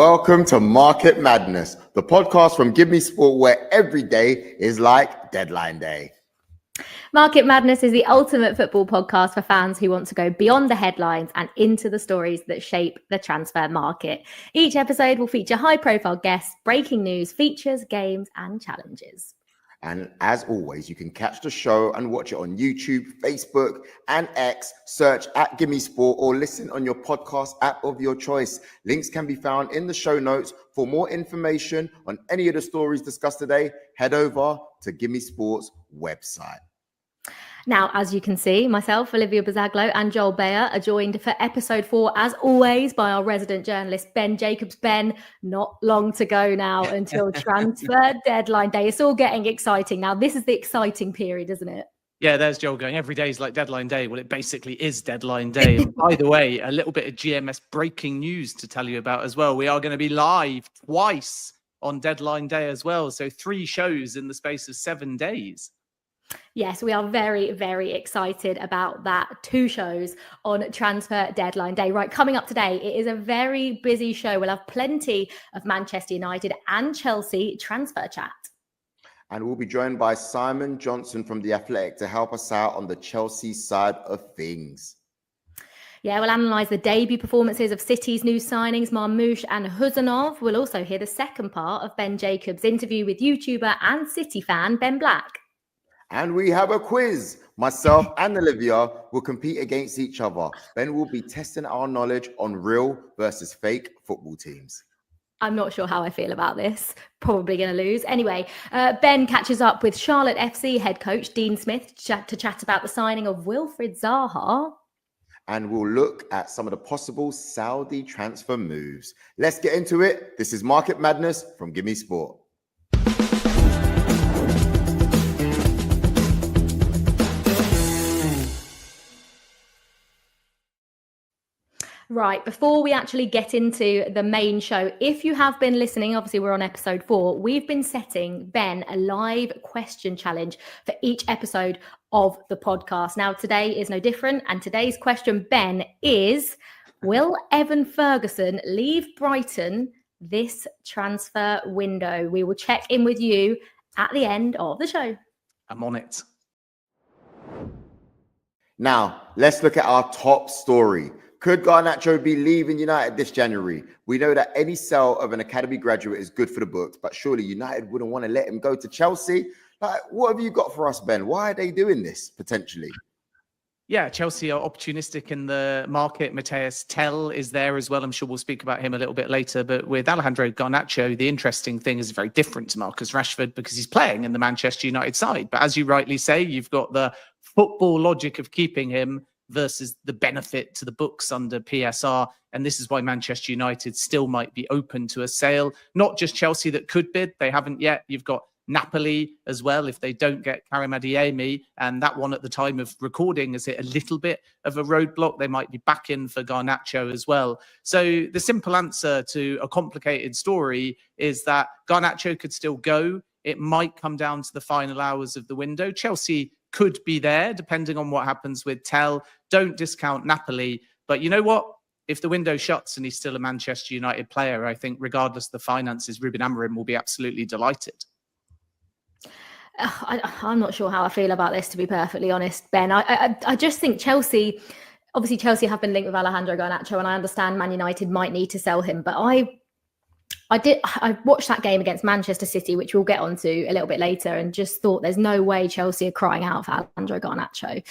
Welcome to Market Madness, the podcast from GiveMeSport where every day is like deadline day. Market Madness is the ultimate football podcast for fans who want to go beyond the headlines and into the stories that shape the transfer market. Each episode will feature high-profile guests, breaking news, features, games and challenges. And as always, you can catch the show and watch it on YouTube, Facebook, and X. Search at GiveMeSport or listen on your podcast app of your choice. Links can be found in the show notes. For more information on any of the stories discussed today, head over to GiveMeSport's website. Now, as you can see, myself, Olivia Buzaglo and Joel Beya are joined for episode 4, as always, by our resident journalist, Ben Jacobs. Ben, not long to go now until transfer deadline day. It's all getting exciting now. This is the exciting period, isn't it? Yeah, there's Joel going, every day is like deadline day. Well, it basically is deadline day. And by the way, a little bit of GMS breaking news to tell you about as well. We are going to be live twice on deadline day as well. So 3 shows in the space of 7 days. Yes, we are very, very excited about that. 2 shows on transfer deadline day. Right, coming up today, it is a very busy show. We'll have plenty of Manchester United and Chelsea transfer chat. And we'll be joined by Simon Johnson from The Athletic to help us out on the Chelsea side of things. Yeah, we'll analyse the debut performances of City's new signings, Marmoush and Khusanov. We'll also hear the second part of Ben Jacobs' interview with YouTuber and City fan Ben Black. And we have a quiz. Myself and Olivia will compete against each other. Ben will be testing our knowledge on real versus fake football teams. I'm not sure how I feel about this. Probably going to lose. Anyway, Ben catches up with Chatlotte FC head coach Dean Smith to chat about the signing of Wilfried Zaha. And we'll look at some of the possible Saudi transfer moves. Let's get into it. This is Market Madness from GiveMeSport. Right, before we actually get into the main show, if you have been listening, obviously we're on episode 4, we've been setting Ben a live question challenge for each episode of the podcast. Now, today is no different. And today's question, Ben, is, will Evan Ferguson leave Brighton this transfer window? We will check in with you at the end of the show. I'm on it. Now, let's look at our top story. Could Garnacho be leaving United this January? We know that any sale of an academy graduate is good for the books, but surely United wouldn't want to let him go to Chelsea. Like, what have you got for us, Ben? Why are they doing this, potentially? Yeah, Chelsea are opportunistic in the market. Matthias Tell is there as well. I'm sure we'll speak about him a little bit later. But with Alejandro Garnacho, the interesting thing is very different to Marcus Rashford because he's playing in the Manchester United side. But as you rightly say, you've got the football logic of keeping him versus the benefit to the books under PSR. And this is why Manchester United still might be open to a sale. Not just Chelsea that could bid. They haven't yet. You've got Napoli as well if they don't get Karim Adeyemi. And that one at the time of recording has hit a little bit of a roadblock. They might be back in for Garnacho as well. So the simple answer to a complicated story is that Garnacho could still go. It might come down to the final hours of the window. Chelsea could be there, depending on what happens with Tell. Don't discount Napoli. But you know what? If the window shuts and he's still a Manchester United player, I think regardless of the finances, Ruben Amorim will be absolutely delighted. I'm not sure how I feel about this, to be perfectly honest, Ben. I just think Chelsea have been linked with Alejandro Garnacho, and I understand Man United might need to sell him. But I watched that game against Manchester City, which we'll get onto a little bit later, and just thought there's no way Chelsea are crying out for Alejandro Garnacho.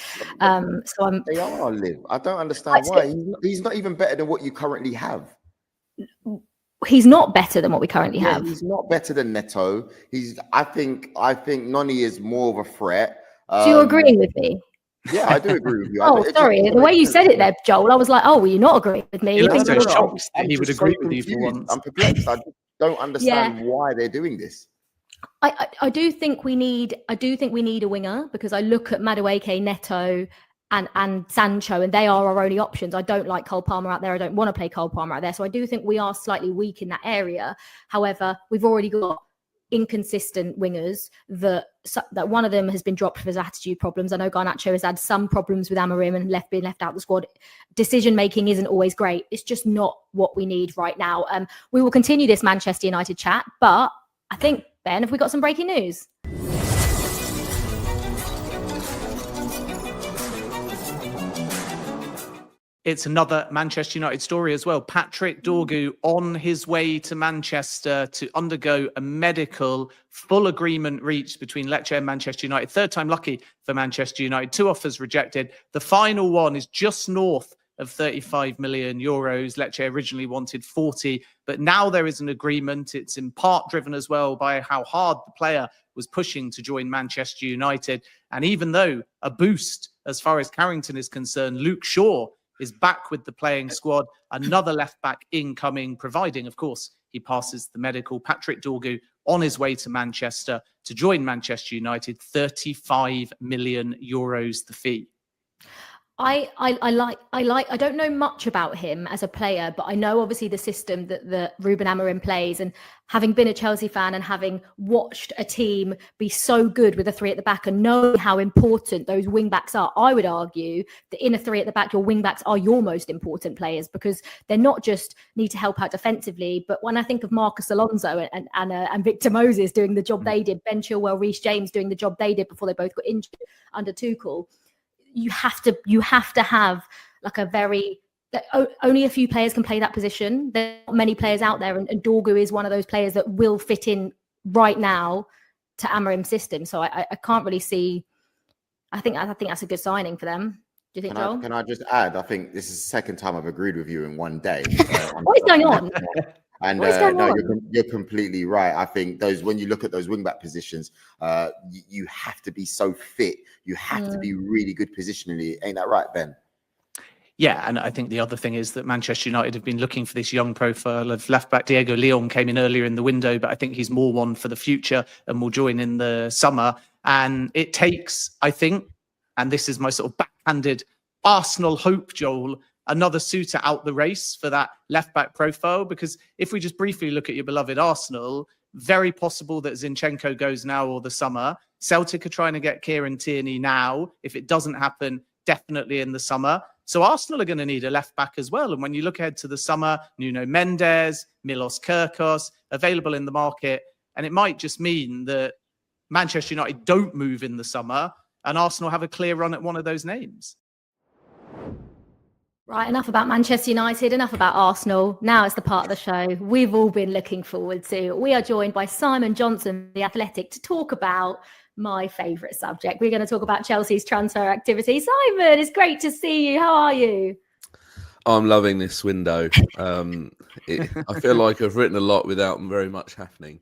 They are, Liv. I don't understand why. He's not even better than what you currently have. He's not better than what we currently have. He's not better than Neto. I think Noni is more of a threat. So you're agreeing with me? Yeah, I do agree with you. Sorry. The way you said it there, Joel, I was like, were you not agreeing with me? He would agree with you for once. I'm perplexed. I don't understand why they're doing this. I do think we need a winger, because I look at Madueke, Neto and Sancho, and they are our only options. I don't like Cole Palmer out there. I don't want to play Cole Palmer out there. So I do think we are slightly weak in that area. However, we've already got inconsistent wingers that one of them has been dropped for his attitude problems. I know Garnacho has had some problems with Amorim and being left out of the squad. Decision making isn't always great. It's just not what we need right now. We will continue this Manchester United chat, but I think, Ben, have we got some breaking news? It's another Manchester United story as well. Patrick Dorgu on his way to Manchester to undergo a medical. Full agreement reached between Lecce and Manchester United. Third time lucky for Manchester United. 2 offers rejected. The final one is just north of 35 million euros. Lecce originally wanted 40, but now there is an agreement. It's in part driven as well by how hard the player was pushing to join Manchester United. And even though a boost as far as Carrington is concerned, Luke Shaw is back with the playing squad. Another left back incoming, providing, of course, he passes the medical. Patrick Dorgu on his way to Manchester to join Manchester United. 35 million euros the fee. I don't know much about him as a player, but I know obviously the system that Ruben Amorim plays, and having been a Chelsea fan and having watched a team be so good with a 3 at the back and knowing how important those wing backs are, I would argue that in a 3 at the back, your wing backs are your most important players, because they're not just need to help out defensively, but when I think of Marcus Alonso and Victor Moses doing the job they did, Ben Chilwell, Reece James doing the job they did before they both got injured under Tuchel, you have to have like only a few players can play that position. There are not many players out there, and Dorgu is one of those players that will fit in right now to Amorim's system. So I can't really see. I think that's a good signing for them. Do you think, Joel? Can I just add? I think this is the second time I've agreed with you in one day. What is going on? And you're completely right. I think when you look at those wing back positions, you have to be so fit. You have to be really good positionally. Ain't that right, Ben? Yeah, and I think the other thing is that Manchester United have been looking for this young profile of left-back. Diego Leon came in earlier in the window, but I think he's more one for the future and will join in the summer. And it takes, I think, and this is my sort of backhanded Arsenal hope, Joel, another suitor out the race for that left-back profile. Because if we just briefly look at your beloved Arsenal, very possible that Zinchenko goes now or the summer. Celtic are trying to get Kieran Tierney now. If it doesn't happen, definitely in the summer. So Arsenal are going to need a left-back as well. And when you look ahead to the summer, Nuno Mendes, Milos Kirkos, available in the market. And it might just mean that Manchester United don't move in the summer and Arsenal have a clear run at one of those names. Right, enough about Manchester United, enough about Arsenal. Now it's the part of the show we've all been looking forward to. We are joined by Simon Johnson, The Athletic, to talk about my favourite subject. We're going to talk about Chelsea's transfer activity. Simon, it's great to see you. How are you? I'm loving this window. I feel like I've written a lot without very much happening.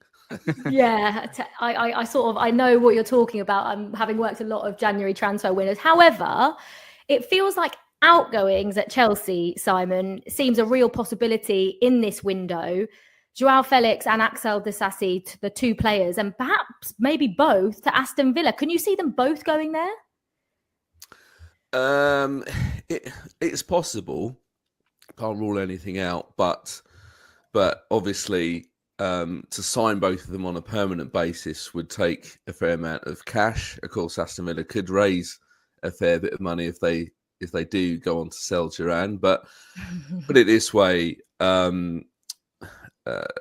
Yeah, I know what you're talking about. I'm having worked a lot of January transfer windows. However, it feels like outgoings at Chelsea, Simon, seems a real possibility in this window. Joao Felix and Axel Disasi, the 2 players, and perhaps maybe both to Aston Villa. Can you see them both going there? It's possible. Can't rule anything out, but obviously to sign both of them on a permanent basis would take a fair amount of cash. Of course, Aston Villa could raise a fair bit of money if they do go on to sell Duran. But put it this way,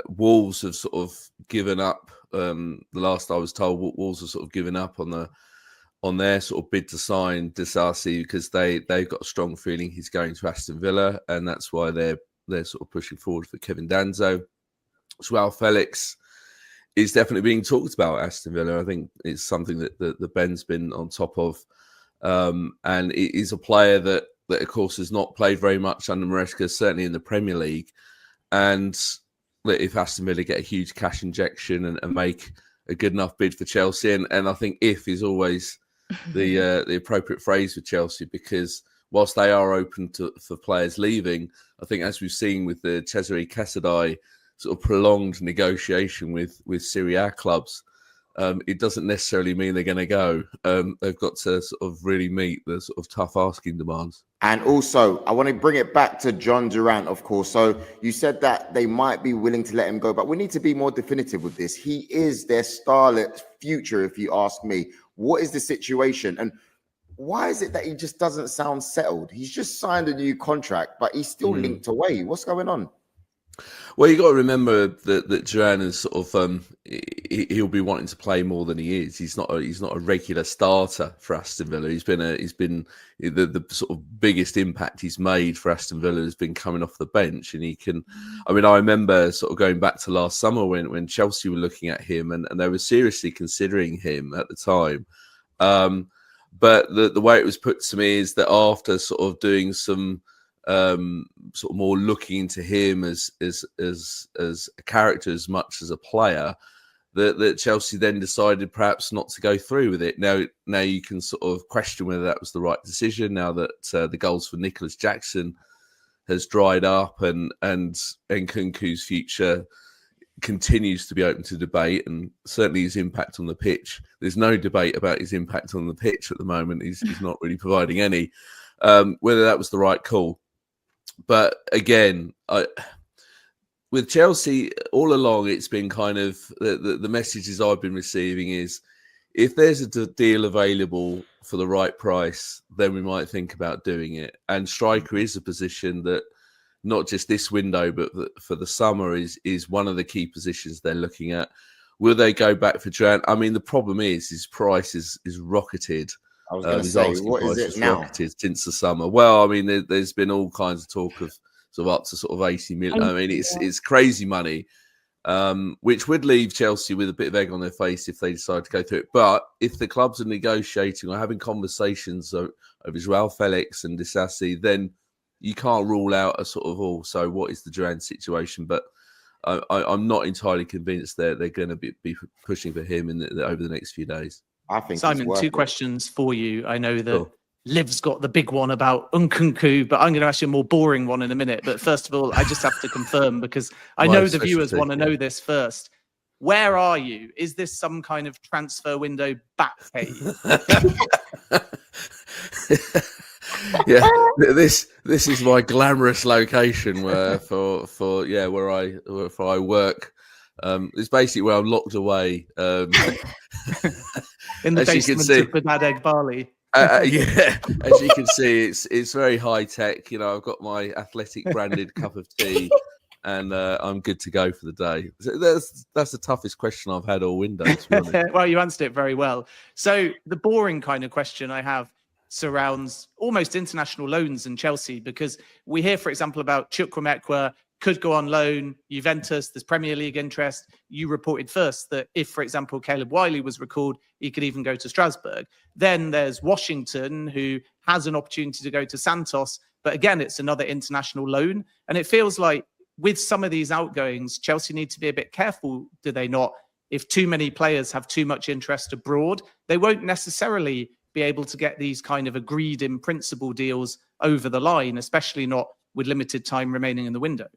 Wolves have sort of given up. The last I was told, Wolves have sort of given up on their sort of bid to sign Disasi because they've got a strong feeling he's going to Aston Villa, and that's why they're sort of pushing forward for Kevin Danzo. Joao Felix is definitely being talked about at Aston Villa. I think it's something that the Ben's been on top of, and it is a player that of course has not played very much under Maresca, certainly in the Premier League, and if Aston Villa get a huge cash injection and make a good enough bid for Chelsea, and I think if is always the appropriate phrase for Chelsea, because whilst they are open for players leaving, I think as we've seen with the Cesare Casadei sort of prolonged negotiation with Serie A clubs, it doesn't necessarily mean they're going to go. They've got to sort of really meet the sort of tough asking demands. And also, I want to bring it back to John Duran, of course. So you said that they might be willing to let him go, but we need to be more definitive with this. He is their starlet future, if you ask me. What is the situation? And why is it that he just doesn't sound settled? He's just signed a new contract, but he's still linked away. What's going on? Well, you got to remember that Duran is sort of he'll be wanting to play more than he is. He's not a regular starter for Aston Villa. He's been the sort of biggest impact he's made for Aston Villa has been coming off the bench, and he can. I mean, I remember sort of going back to last summer when Chelsea were looking at him and they were seriously considering him at the time. But the way it was put to me is that after sort of doing some sort of more looking into him as a character as much as a player, that Chelsea then decided perhaps not to go through with it. Now you can sort of question whether that was the right decision. Now that the goals for Nicholas Jackson has dried up and Nkunku's future continues to be open to debate, and certainly his impact on the pitch. There's no debate about his impact on the pitch at the moment. He's not really providing any. Whether that was the right call. But again, with Chelsea, all along, it's been kind of the messages I've been receiving is if there's a deal available for the right price, then we might think about doing it. And striker is a position that not just this window, but for the summer is one of the key positions they're looking at. Will they go back for Duran? I mean, the problem is his price is rocketed. I was going to say, what is it now? Rocketed since the summer. Well, I mean, there's been all kinds of talk of sort of up to sort of 80 million. I mean, it's crazy money, which would leave Chelsea with a bit of egg on their face if they decide to go through it. But if the clubs are negotiating or having conversations over Joao Felix and Disasi, then you can't rule out a sort of, so what is the Duran situation? But I'm not entirely convinced they're going to be pushing for him over the next few days. I think Simon, two questions for you. I know that Liv's got the big one about Nkunku, but I'm going to ask you a more boring one in a minute. But first of all, I just have to confirm, because I know the viewers want to know this first. Where are you? Is this some kind of transfer window back page? Yeah, this is my glamorous location where I work. It's basically where I'm locked away. In the basement of Badeg Bali. Yeah, as you can see, it's very high tech. You know, I've got my Athletic branded cup of tea, and I'm good to go for the day. So that's the toughest question I've had all window. Well, you answered it very well. So the boring kind of question I have surrounds almost international loans in Chelsea, because we hear, for example, about Chukwuemeka could go on loan, Juventus, there's Premier League interest. You reported first that if, for example, Caleb Wiley was recalled, he could even go to Strasbourg. Then there's Washington, who has an opportunity to go to Santos. But again, it's another international loan. And it feels like with some of these outgoings, Chelsea need to be a bit careful, do they not? If too many players have too much interest abroad, they won't necessarily be able to get these kind of agreed in principle deals over the line, especially not with limited time remaining in the window.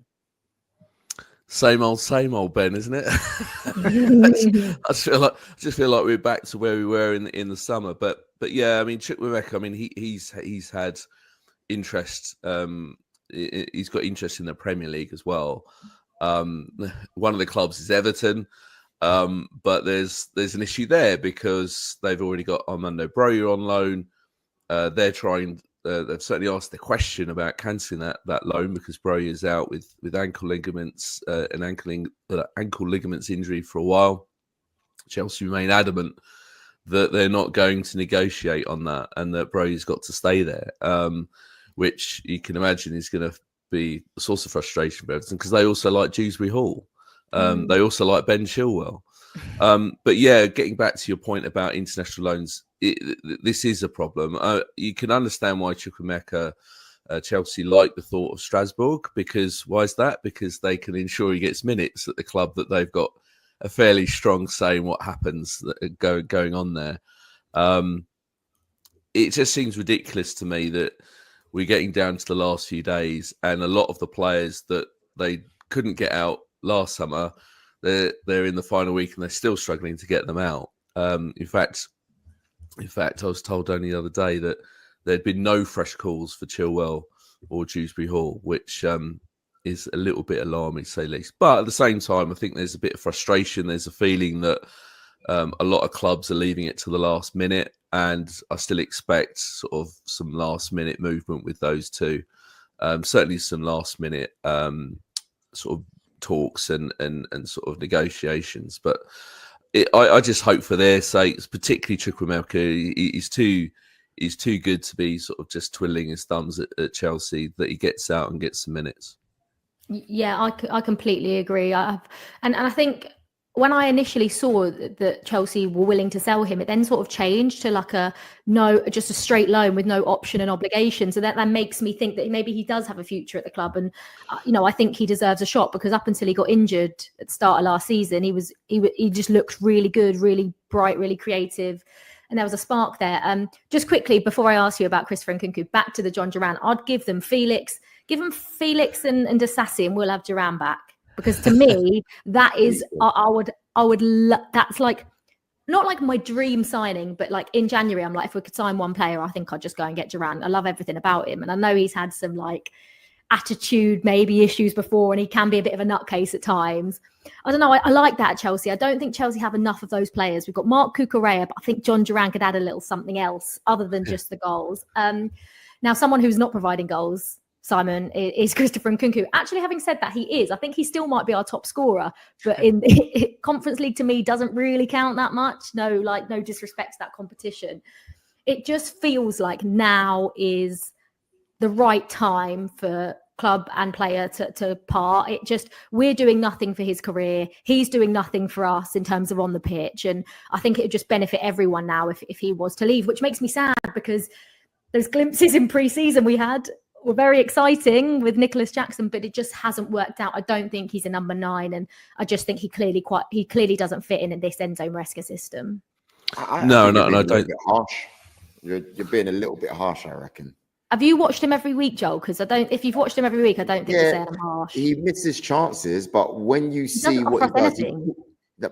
Same old, Ben, isn't it? I just feel like we're back to where we were in the summer. But yeah, I mean, Chukwuemeka, I mean, he's had interest. He's got interest in the Premier League as well. One of the clubs is Everton, but there's an issue there because they've already got Armando Broja on loan. They're trying. They've certainly asked the question about cancelling that loan because Broja is out with ankle ligaments, an ankle ligaments injury for a while. Chelsea remain adamant that they're not going to negotiate on that and that Broja's got to stay there, which you can imagine is going to be a source of frustration for Everton because they also like Dewsbury Hall. They also like Ben Chilwell. But yeah, getting back to your point about international loans, this is a problem. You can understand why Chukwuemeka, Chelsea like the thought of Strasbourg, because why is that? Because they can ensure he gets minutes at the club that they've got a fairly strong say in what happens going on there. It just seems ridiculous to me that we're getting down to the last few days and a lot of the players that they couldn't get out last summer, they're in the final week and they're still struggling to get them out. In fact, I was told only the other day that there'd been no fresh calls for Chilwell or Dewsbury Hall, which is a little bit alarming, to say the least. But at the same time, I think there's a bit of frustration. There's a feeling that a lot of clubs are leaving it to the last minute, and I still expect sort of some last minute movement with those two. Certainly some last minute sort of talks and sort of negotiations. But I just hope for their sakes, particularly Chukwuemeka, he's too good to be sort of just twiddling his thumbs at Chelsea, that he gets out and gets some minutes. Yeah, I completely agree. And I think when I initially saw that Chelsea were willing to sell him, it then sort of changed to just a straight loan with no option and obligation. So that makes me think that maybe he does have a future at the club. And, I think he deserves a shot, because up until he got injured at the start of last season, he just looked really good, really bright, really creative. And there was a spark there. Just quickly, before I ask you about Christopher Nkunku, back to the John Duran, I'd give them Felix and Disasi, and we'll have Duran back. Because to me, that is, that's like, not like my dream signing, but like in January, I'm like, if we could sign one player, I think I'd just go and get Duran. I love everything about him. And I know he's had some like attitude, maybe issues before, and he can be a bit of a nutcase at times. I don't know. I like that at Chelsea. I don't think Chelsea have enough of those players. We've got Marc Cucurella, but I think John Duran could add a little something else other than just the goals. Now, someone who's not providing goals, Simon, is Christopher Nkunku. Actually, having said that, he is. I think he still might be our top scorer, but in Conference League, to me, doesn't really count that much. No disrespect to that competition. It just feels like now is the right time for club and player to part. We're doing nothing for his career. He's doing nothing for us in terms of on the pitch. And I think it would just benefit everyone now if he was to leave, which makes me sad, because those glimpses in pre-season we had were very exciting with Nicholas Jackson, but it just hasn't worked out. I don't think he's a number 9, and I just think he clearly doesn't fit in this Enzo Maresca system. I don't. Harsh. You're being a little bit harsh, I reckon. Have you watched him every week, Joel? Because if you've watched him every week, I don't think you're saying I'm harsh. He misses chances, but when you see what he does,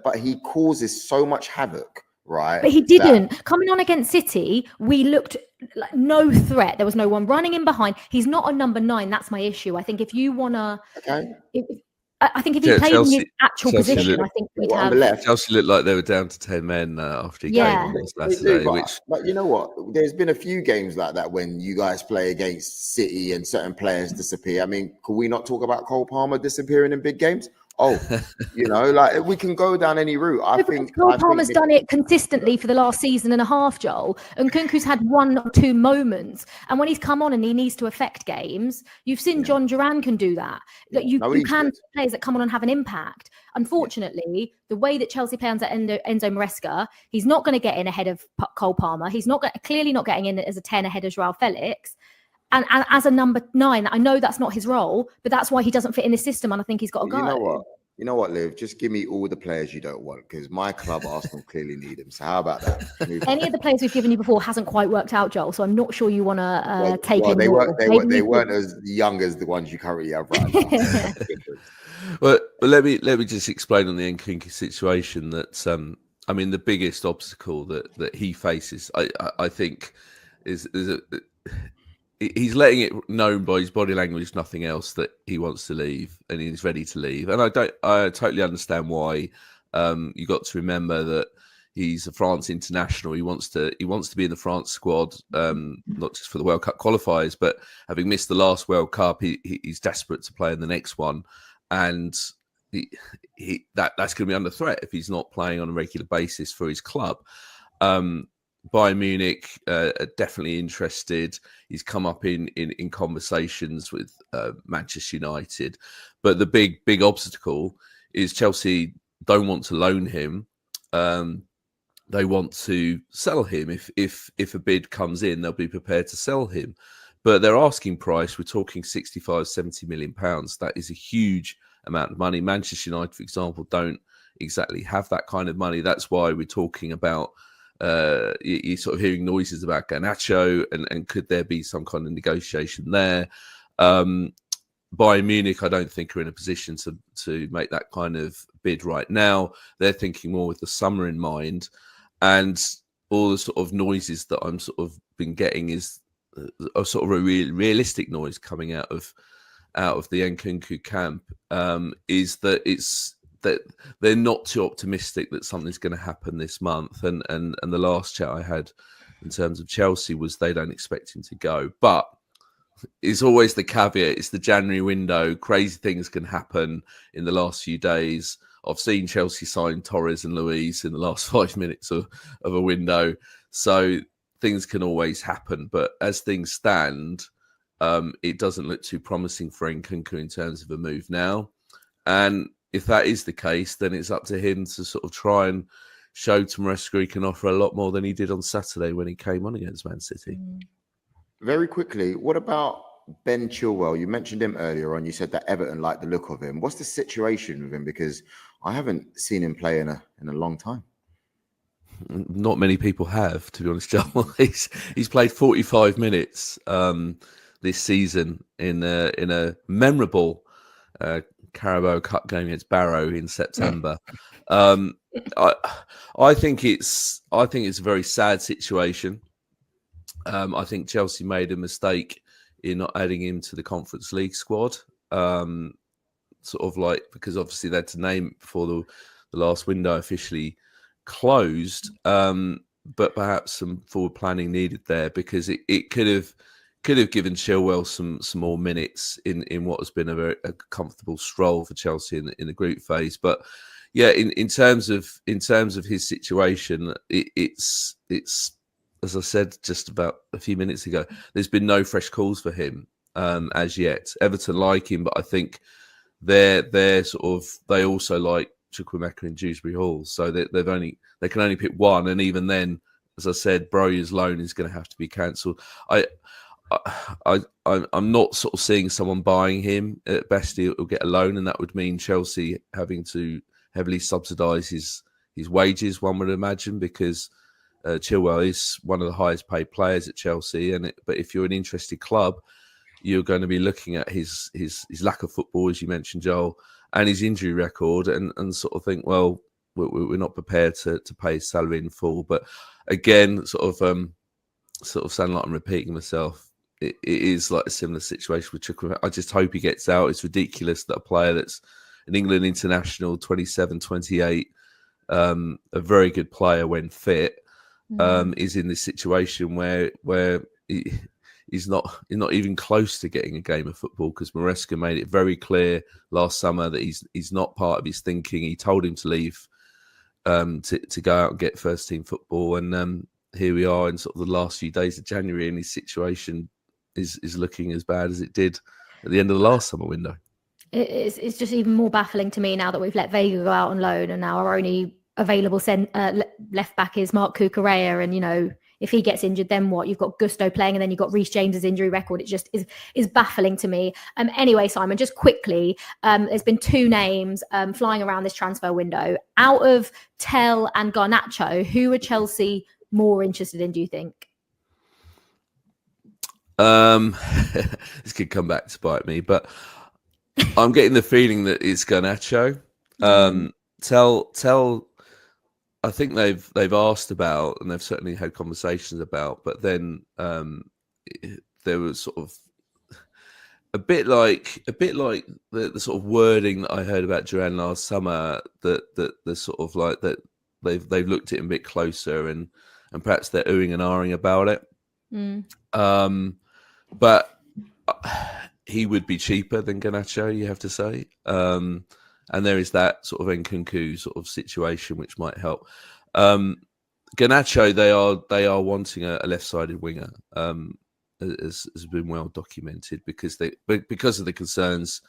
but he causes so much havoc. Right. But he didn't. Coming on against City, we looked like no threat. There was no one running in behind. He's not a number 9. That's my issue. I think if you want to... Okay. I think if he played in his actual position, I think we'd have... Left. Chelsea looked like they were down to 10 men after he came on Saturday. But you know what? There's been a few games like that when you guys play against City and certain players disappear. I mean, could we not talk about Cole Palmer disappearing in big games? We can go down any route. I think Cole Palmer's done it consistently for the last season and a half, Joel. And Nkunku's had 1 or 2 moments. And when he's come on and he needs to affect games, you've seen John Duran can do that. That you can players that come on and have an impact. Unfortunately, the way that Chelsea play under Enzo Maresca, he's not going to get in ahead of Cole Palmer. He's clearly not getting in as a 10 ahead of Joao Felix. And as a number 9, I know that's not his role, but that's why he doesn't fit in this system, and I think he's got to go. You know what, Liv? Just give me all the players you don't want, because my club, Arsenal, clearly need him. So how about that? Any of the players we've given you before hasn't quite worked out, Joel. So I'm not sure you want to take in. They weren't as young as the ones you currently have right now. Well, let me just explain on the Nkunku situation that the biggest obstacle that he faces, I think, is he's letting it known by his body language, nothing else, that he wants to leave and he's ready to leave. And I totally understand why. You got to remember that he's a France international. He wants to be in the France squad, not just for the World Cup qualifiers, but having missed the last World Cup, he's desperate to play in the next one. And that's going to be under threat if he's not playing on a regular basis for his club. Bayern Munich are definitely interested. He's come up in conversations with Manchester United. But the big obstacle is Chelsea don't want to loan him. They want to sell him. If a bid comes in, they'll be prepared to sell him. But their asking price, we're talking 65-70 million pounds. That is a huge amount of money. Manchester United, for example, don't exactly have that kind of money. That's why we're talking about you're sort of hearing noises about Garnacho and could there be some kind of negotiation there? Bayern Munich, I don't think, are in a position to make that kind of bid right now. They're thinking more with the summer in mind, and all the sort of noises that I'm sort of been getting is a sort of a realistic noise coming out of the Nkunku camp, is that that they're not too optimistic that something's going to happen this month. And the last chat I had in terms of Chelsea was they don't expect him to go, but it's always the caveat. It's the January window. Crazy things can happen in the last few days. I've seen Chelsea sign Torres and Luiz in the last 5 minutes of a window. So things can always happen. But as things stand, it doesn't look too promising for Nkunku in terms of a move now. And if that is the case, then it's up to him to sort of try and show to Maresca he can offer a lot more than he did on Saturday when he came on against Man City. Very quickly, what about Ben Chilwell? You mentioned him earlier on. You said that Everton liked the look of him. What's the situation with him? Because I haven't seen him play in a long time. Not many people have, to be honest, Joel. He's played 45 minutes this season in a memorable Carabao Cup game against Barrow in September. I think it's a very sad situation. I think Chelsea made a mistake in not adding him to the Conference League squad. Sort of like, because obviously they had to name it before the last window officially closed. But perhaps some forward planning needed there, because it could have given Chilwell some more minutes in what has been a comfortable stroll for Chelsea in the group phase. But yeah, in terms of his situation, it's as I said just about a few minutes ago, there's been no fresh calls for him as yet. Everton like him, but I think they also like Chukwuemeka and Dewsbury Hall, so they can only pick one, and even then, as I said, Broja's loan is going to have to be cancelled. I'm not sort of seeing someone buying him. At best, he'll get a loan, and that would mean Chelsea having to heavily subsidise his wages, one would imagine, because Chilwell is one of the highest paid players at Chelsea. But if you're an interested club, you're going to be looking at his lack of football, as you mentioned, Joel, and his injury record, and sort of think, well, we're not prepared to pay his salary in full. But again, sort of sounding like I'm repeating myself, it is like a similar situation with Chukwuemeka. I just hope he gets out. It's ridiculous that a player that's an England international, 27, 28, a very good player when fit, is in this situation where he's not even close to getting a game of football, because Maresca made it very clear last summer that he's not part of his thinking. He told him to leave to go out and get first team football, and here we are in sort of the last few days of January, and his situation is looking as bad as it did at the end of the last summer window. It's just even more baffling to me now that we've let Vega go out on loan, and now our only available left back is Marc Cucurella, and if he gets injured, then what? You've got Gusto playing, and then you've got Reece James's injury record. It just is baffling to me. Anyway, Simon, just quickly, there's been two names flying around this transfer window. Out of Tell and Garnacho, who are Chelsea more interested in, do you think? This could come back to bite me, but I'm getting the feeling that it's Garnacho. Tell. I think they've asked about, and they've certainly had conversations about, but then there was sort of a bit like the sort of wording that I heard about Duran last summer, that the sort of like that they've looked at it a bit closer, and perhaps they're oohing and ahhing about it. But he would be cheaper than Garnacho, you have to say. And there is that sort of Nkunku sort of situation which might help. Garnacho, they are wanting a left-sided winger, as has been well documented, because of the concerns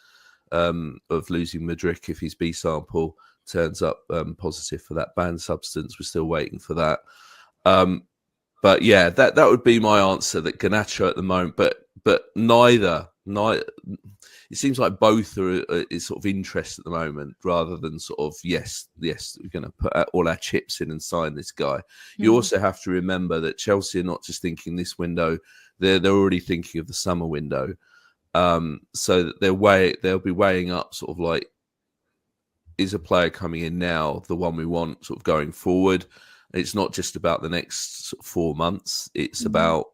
of losing Mudryk if his B sample turns up positive for that banned substance. We're still waiting for that. But yeah, that would be my answer. That Garnacho at the moment, but neither. It seems like both is sort of interest at the moment, rather than sort of yes, we're going to put all our chips in and sign this guy. You also have to remember that Chelsea are not just thinking this window; they're already thinking of the summer window, So that they'll be weighing up sort of like, is a player coming in now the one we want sort of going forward? It's not just about the next sort of 4 months. It's about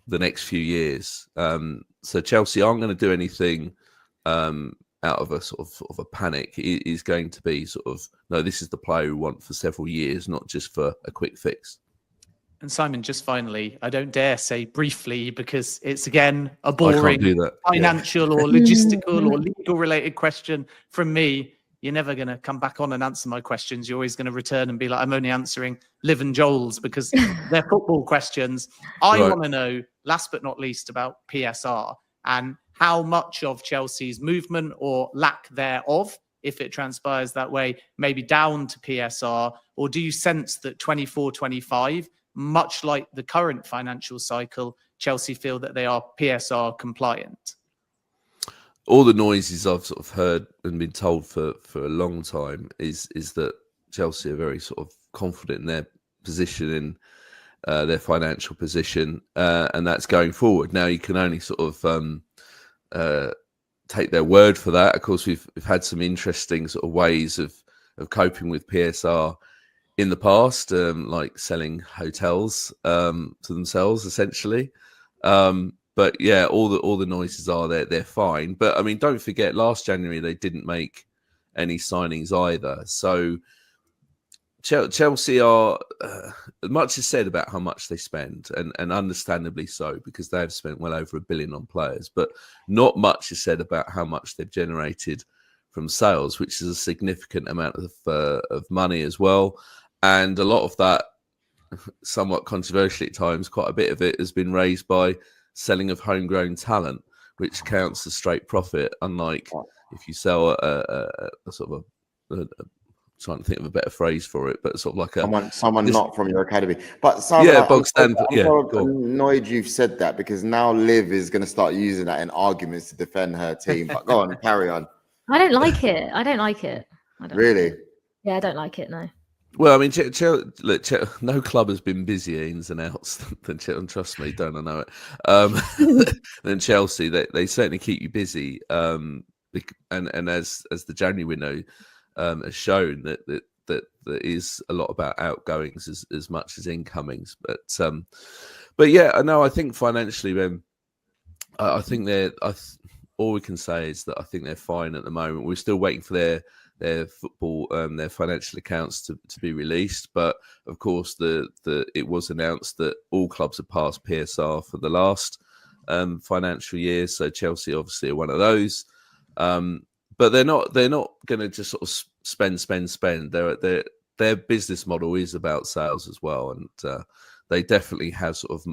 the next few years. So Chelsea aren't going to do anything out of a sort of a panic. It is going to be sort of, no, this is the player we want for several years, not just for a quick fix. And Simon, just finally, I don't dare say briefly because it's again a boring financial or logistical or legal related question from me. You're never going to come back on and answer my questions. You're always going to return and be like, I'm only answering Liv and Joel's because they're football questions. I want to know, last but not least, about PSR and how much of Chelsea's movement or lack thereof, if it transpires that way, maybe down to PSR, or do you sense that 24-25, much like the current financial cycle, Chelsea feel that they are PSR compliant? All the noises I've sort of heard and been told for a long time is that Chelsea are very sort of confident in their position, in their financial position, and that's going forward. Now you can only sort of take their word for that. Of course, we've had some interesting sort of ways of coping with PSR in the past, like selling hotels to themselves, essentially. But yeah, all the noises are there. They're fine. But I mean, don't forget, last January they didn't make any signings either. So Chelsea are much is said about how much they spend, and understandably so, because they have spent well over $1 billion on players. But not much is said about how much they've generated from sales, which is a significant amount of money as well. And a lot of that, somewhat controversially at times, quite a bit of it has been raised by selling of homegrown talent, which counts as straight profit, unlike if you sell a sort of a trying to think of a better phrase for it, but sort of like someone not from your academy. But Simon, I'm so annoyed you've said that, because now Liv is going to start using that in arguments to defend her team. But go on, carry on. I don't like it. Really? Yeah, I don't like it. No. Well, I mean, no club has been busier ins and outs than Chelsea. Trust me, don't I know it? Than Chelsea, they certainly keep you busy. And as the January window has shown, that there is a lot about outgoings as much as incomings. But yeah, no, I think financially, then I think all we can say is that I think they're fine at the moment. We're still waiting for their football, their financial accounts to be released. But of course, it was announced that all clubs have passed PSR for the last financial year. So Chelsea obviously are one of those. But they're not going to just sort of spend. Their business model is about sales as well, and they definitely have sort of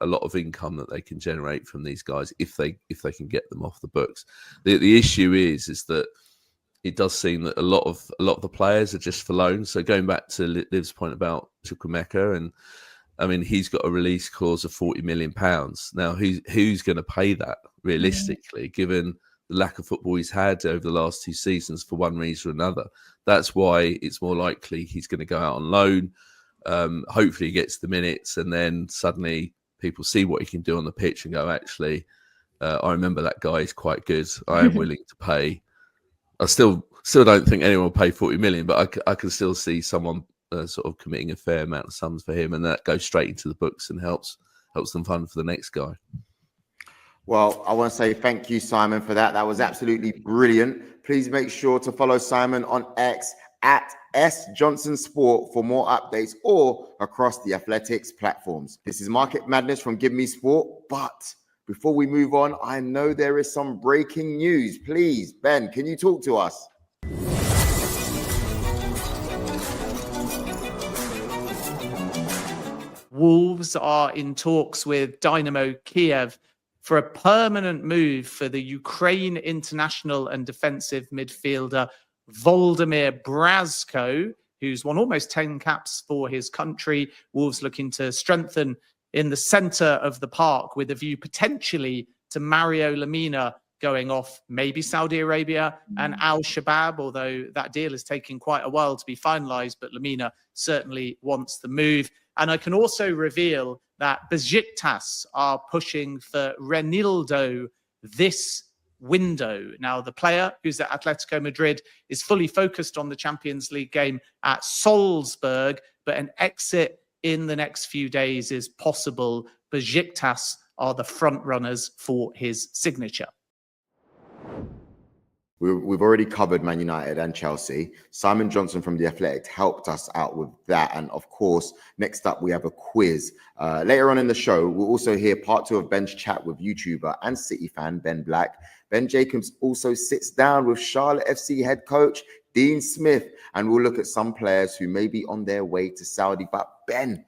a lot of income that they can generate from these guys if they can get them off the books. The issue is that it does seem that a lot of the players are just for loan. So going back to Liv's point about Chukwuemeka, and I mean, he's got a release clause of £40 million. Now, who's going to pay that realistically, given the lack of football he's had over the last 2 seasons for one reason or another? That's why it's more likely he's going to go out on loan. Hopefully he gets the minutes, and then suddenly people see what he can do on the pitch and go, actually, I remember that guy is quite good. I am willing to pay. I still don't think anyone will pay 40 million, but I can still see someone sort of committing a fair amount of sums for him, and that goes straight into the books and helps them fund for the next guy. Well, I want to say thank you, Simon, for that. That was absolutely brilliant. Please make sure to follow Simon on X at @SJohnsonSport for more updates, or across the athletics platforms. This is Market Madness from GiveMeSport. But before we move on, I know there is some breaking news. Please, Ben, can you talk to us? Wolves are in talks with Dynamo Kiev for a permanent move for the Ukraine international and defensive midfielder Volodymyr Brazko, who's won almost 10 caps for his country. Wolves looking to strengthen in the centre of the park with a view potentially to Mario Lemina going off maybe Saudi Arabia and Al Shabab, although that deal is taking quite a while to be finalised, but Lemina certainly wants the move. And I can also reveal that Besiktas are pushing for Renildo this window. Now, the player who's at Atletico Madrid is fully focused on the Champions League game at Salzburg, but an exit in the next few days is possible. Besiktas are the front runners for his signature. We've already covered Man United and Chelsea. Simon Johnson from The Athletic helped us out with that. And of course, next up, we have a quiz. Later on in the show, we'll also hear part 2 of Ben's chat with YouTuber and City fan Ben Black. Ben Jacobs also sits down with Chatlotte FC head coach Dean Smith, and we'll look at some players who may be on their way to Saudi. But Ben,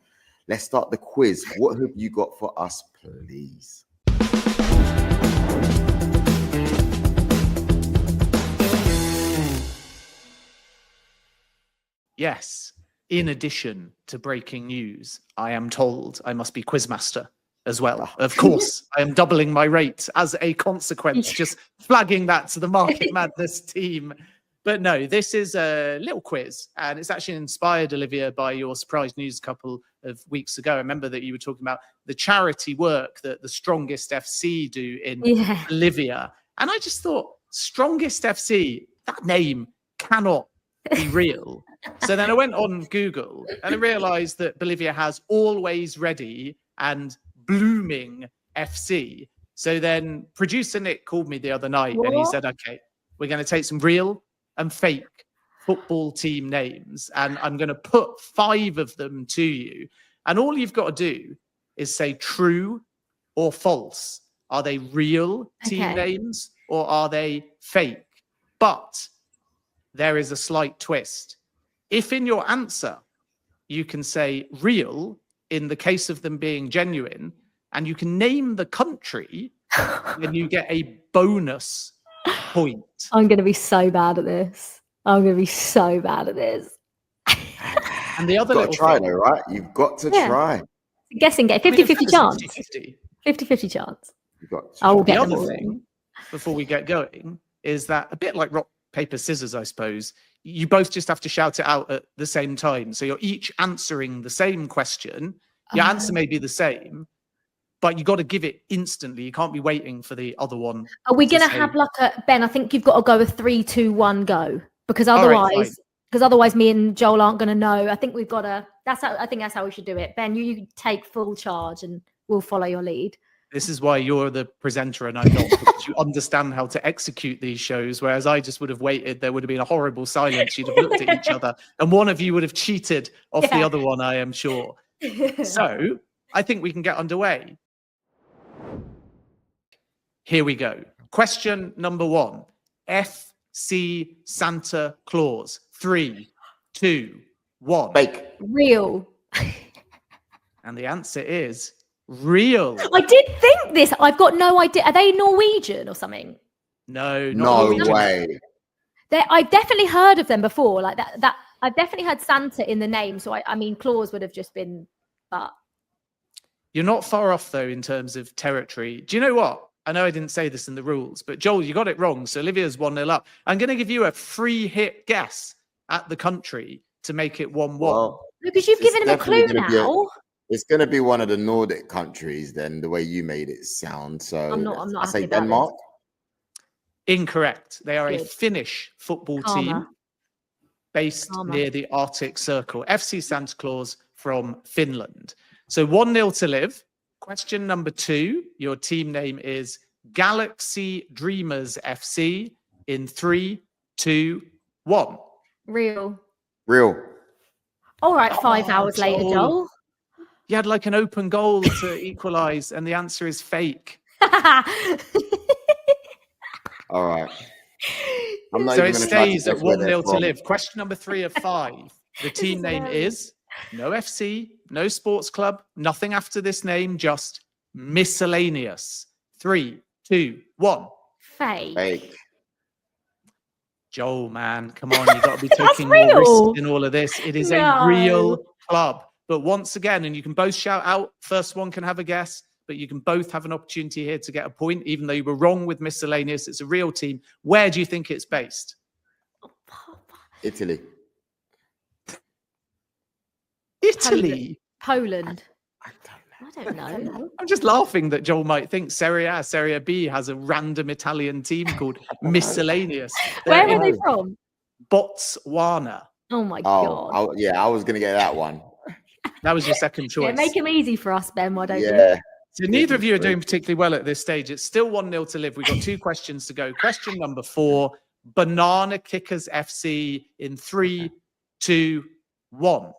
let's start the quiz. What have you got for us, please? Yes, in addition to breaking news, I am told I must be quizmaster as well. Of course, I am doubling my rate as a consequence, just flagging that to the Market Madness team. But no, this is a little quiz, and it's actually inspired, Olivia, by your surprise news a couple of weeks ago. I remember that you were talking about the charity work that the Strongest FC do in Bolivia. And I just thought, Strongest FC, that name cannot be real. So then I went on Google and I realized that Bolivia has Always Ready and Blooming FC. So then producer Nick called me the other night and he said, okay, we're going to take some real and fake football team names and I'm going to put 5 of them to you. And all you've got to do is say true or false. Are they real team names or are they fake? But there is a slight twist. If in your answer you can say real in the case of them being genuine and you can name the country, then you get a bonus point. I'm going to be so bad at this. I'm going to be so bad at this. And the other You've got to try though, right? You've got to try. Guessing game. 50-50 chance. 50-50 chance. I will get them all wrong. Before we get going, is that a bit like rock, paper, scissors, I suppose. You both just have to shout it out at the same time. So you're each answering the same question. Your answer may be the same, but you got to give it instantly. You can't be waiting for the other one. Are we going to have like a, Ben, I think you've got to go a 3, 2, 1 go. Because otherwise me and Joel aren't going to know. I think we've got to, I think that's how we should do it. Ben, you take full charge and we'll follow your lead. This is why you're the presenter and I'm not, because you understand how to execute these shows, whereas I just would have waited. There would have been a horrible silence. You'd have looked at each other and one of you would have cheated off the other one, I am sure. So I think we can get underway. Here we go. Question number 1. FC Santa Claus. 3, 2, 1. Fake. Real. And the answer is real. I did think this. I've got no idea. Are they Norwegian or something? No, no way. I've definitely heard of them before. Like that. I've definitely heard Santa in the name. So I mean, Claus would have just been. But you're not far off though in terms of territory. Do you know what? I know I didn't say this in the rules, but Joel, you got it wrong. So Olivia's 1-0 up. I'm going to give you a free hit guess at the country to make it 1-1. Well, because you've given him a clue now. It's going to be one of the Nordic countries, then, the way you made it sound. So I'm not I say happy about Denmark. This. Incorrect. They are a Finnish football team based near the Arctic Circle. FC Santa Claus from Finland. So 1-0 to Liv. Question number 2. Your team name is Galaxy Dreamers FC in 3, 2, 1. Real. All right, 5 hours later, Joel. You had like an open goal to equalise, and the answer is fake. All right. So it stays at 1-0 to Liv. Question number 3 of 5. The team name is no FC, no sports club, nothing after this name, just miscellaneous. 3, 2, 1. Fake. Joel, man, come on. You've got to be taking more risk in all of this. It is a real club. But once again, and you can both shout out, first one can have a guess, but you can both have an opportunity here to get a point, even though you were wrong with miscellaneous. It's a real team. Where do you think it's based? Italy. Poland. I don't know. I don't know. I'm just laughing that Joel might think Serie A, Serie B has a random Italian team called Miscellaneous. Where They're are in they from? Botswana. Oh my God. I was going to get that one. That was your second choice. Yeah, make him easy for us, Ben. Why don't you? Yeah. So neither of you are doing particularly well at this stage. It's still 1-0 to live. We've got 2 questions to go. Question number 4, Banana Kickers FC in 3, 2, 1.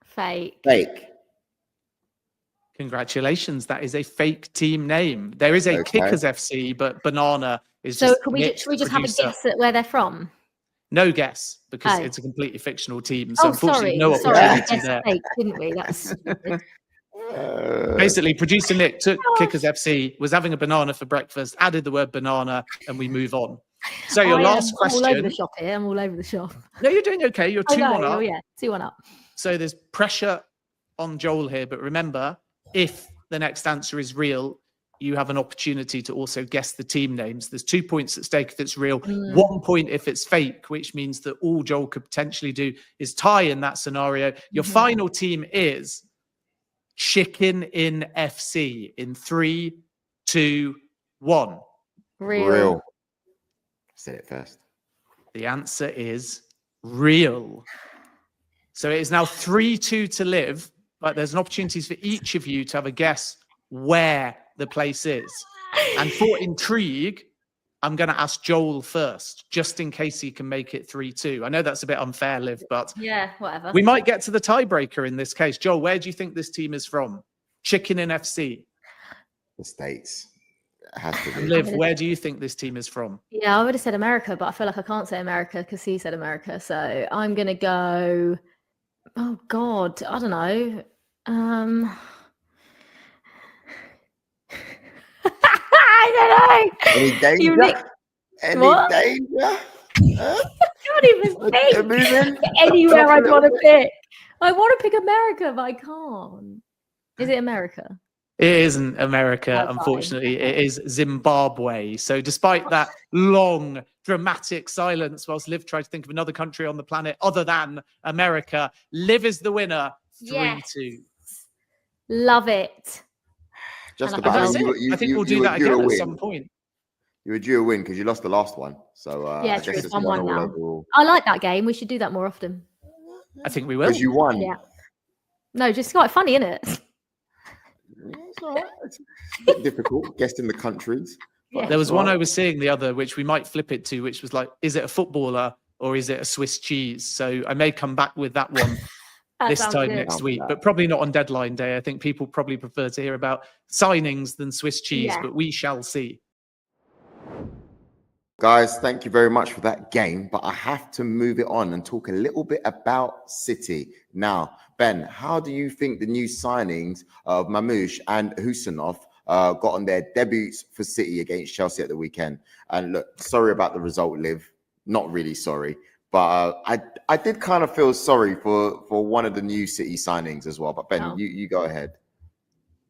Fake. Congratulations. That is a fake team name. There is a Kickers FC, but Banana is So just... should we just have a guess at where they're from? No guess, because it's a completely fictional team. So unfortunately, no opportunity there. Fake, didn't we? That's Basically, producer Nick took Kickers FC, was having a banana for breakfast, added the word banana, and we move on. So your last question. I'm all over the shop here. I'm all over the shop. No, you're doing okay. You're 2-1 up. Oh, yeah, 2-1 up. So there's pressure on Joel here. But remember, if the next answer is real, you have an opportunity to also guess the team names. There's 2 points at stake if it's real, 1 point if it's fake, which means that all Joel could potentially do is tie in that scenario. Your final team is Chicken in FC in 3, 2, 1. Real. I said it first. The answer is real. So it is now 3-2 to live, but there's an opportunity for each of you to have a guess where the place is. And for intrigue, I'm going to ask Joel first, just in case he can make it 3-2. I know that's a bit unfair, Liv, but yeah, whatever. We might get to the tiebreaker in this case. Joel, where do you think this team is from? Chicken in FC. The States. It has to be. Liv, where do you think this team is from? Yeah, I would have said America, but I feel like I can't say America because he said America. So I'm going to go... Oh, God. I don't know. I don't know. Any danger? Any danger? I can't even think anywhere I'd want to pick. I want to pick America, but I can't. Is it America? It isn't America, unfortunately. It is Zimbabwe. So despite that long, dramatic silence whilst Liv tried to think of another country on the planet other than America, Liv is the winner, 3-2. Yes. Love it. Just about. I think we'll do that again at some point. You were due a win because you lost the last one. So yeah, I guess it's 1-1 now. Overall. I like that game. We should do that more often. I think we will. Because you won. Yeah. No, just quite funny, isn't it? It's all right. It's a bit difficult guessing the countries. Yeah. There was one I was seeing the other, which we might flip it to, which was like, is it a footballer or is it a Swiss cheese? So I may come back with that one this time next week, but probably not on deadline day. I think people probably prefer to hear about signings than Swiss cheese, but we shall see. Guys, thank you very much for that game, but I have to move it on and talk a little bit about City. Now, Ben, how do you think the new signings of Marmoush and Khusanov got on their debuts for City against Chelsea at the weekend? And look, sorry about the result, Liv. Not really sorry. But I did kind of feel sorry for one of the new City signings as well. But Ben, you go ahead.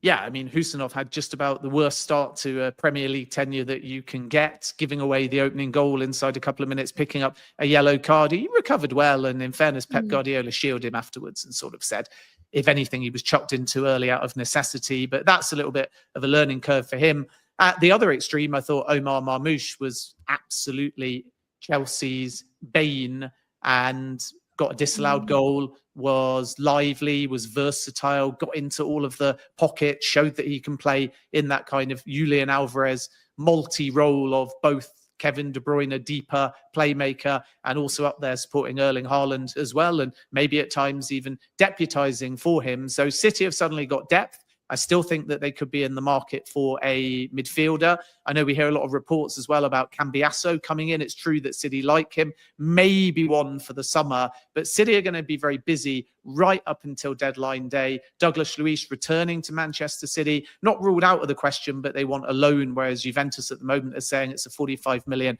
Yeah, I mean, Khusanov had just about the worst start to a Premier League tenure that you can get, giving away the opening goal inside a couple of minutes, picking up a yellow card. He recovered well, and in fairness, Pep Guardiola shielded him afterwards and sort of said, if anything, he was chucked in too early out of necessity. But that's a little bit of a learning curve for him. At the other extreme, I thought Omar Marmoush was absolutely Chelsea's bane and got a disallowed goal, was lively, was versatile, got into all of the pockets, showed that he can play in that kind of Julian Alvarez multi-role of both Kevin De Bruyne, deeper playmaker, and also up there supporting Erling Haaland as well, and maybe at times even deputising for him. So City have suddenly got depth. I still think that they could be in the market for a midfielder. I know we hear a lot of reports as well about Cambiasso coming in. It's true that City like him, maybe one for the summer, but City are going to be very busy right up until deadline day. Douglas Luiz returning to Manchester City, not ruled out of the question, but they want a loan, whereas Juventus at the moment are saying it's a £45 million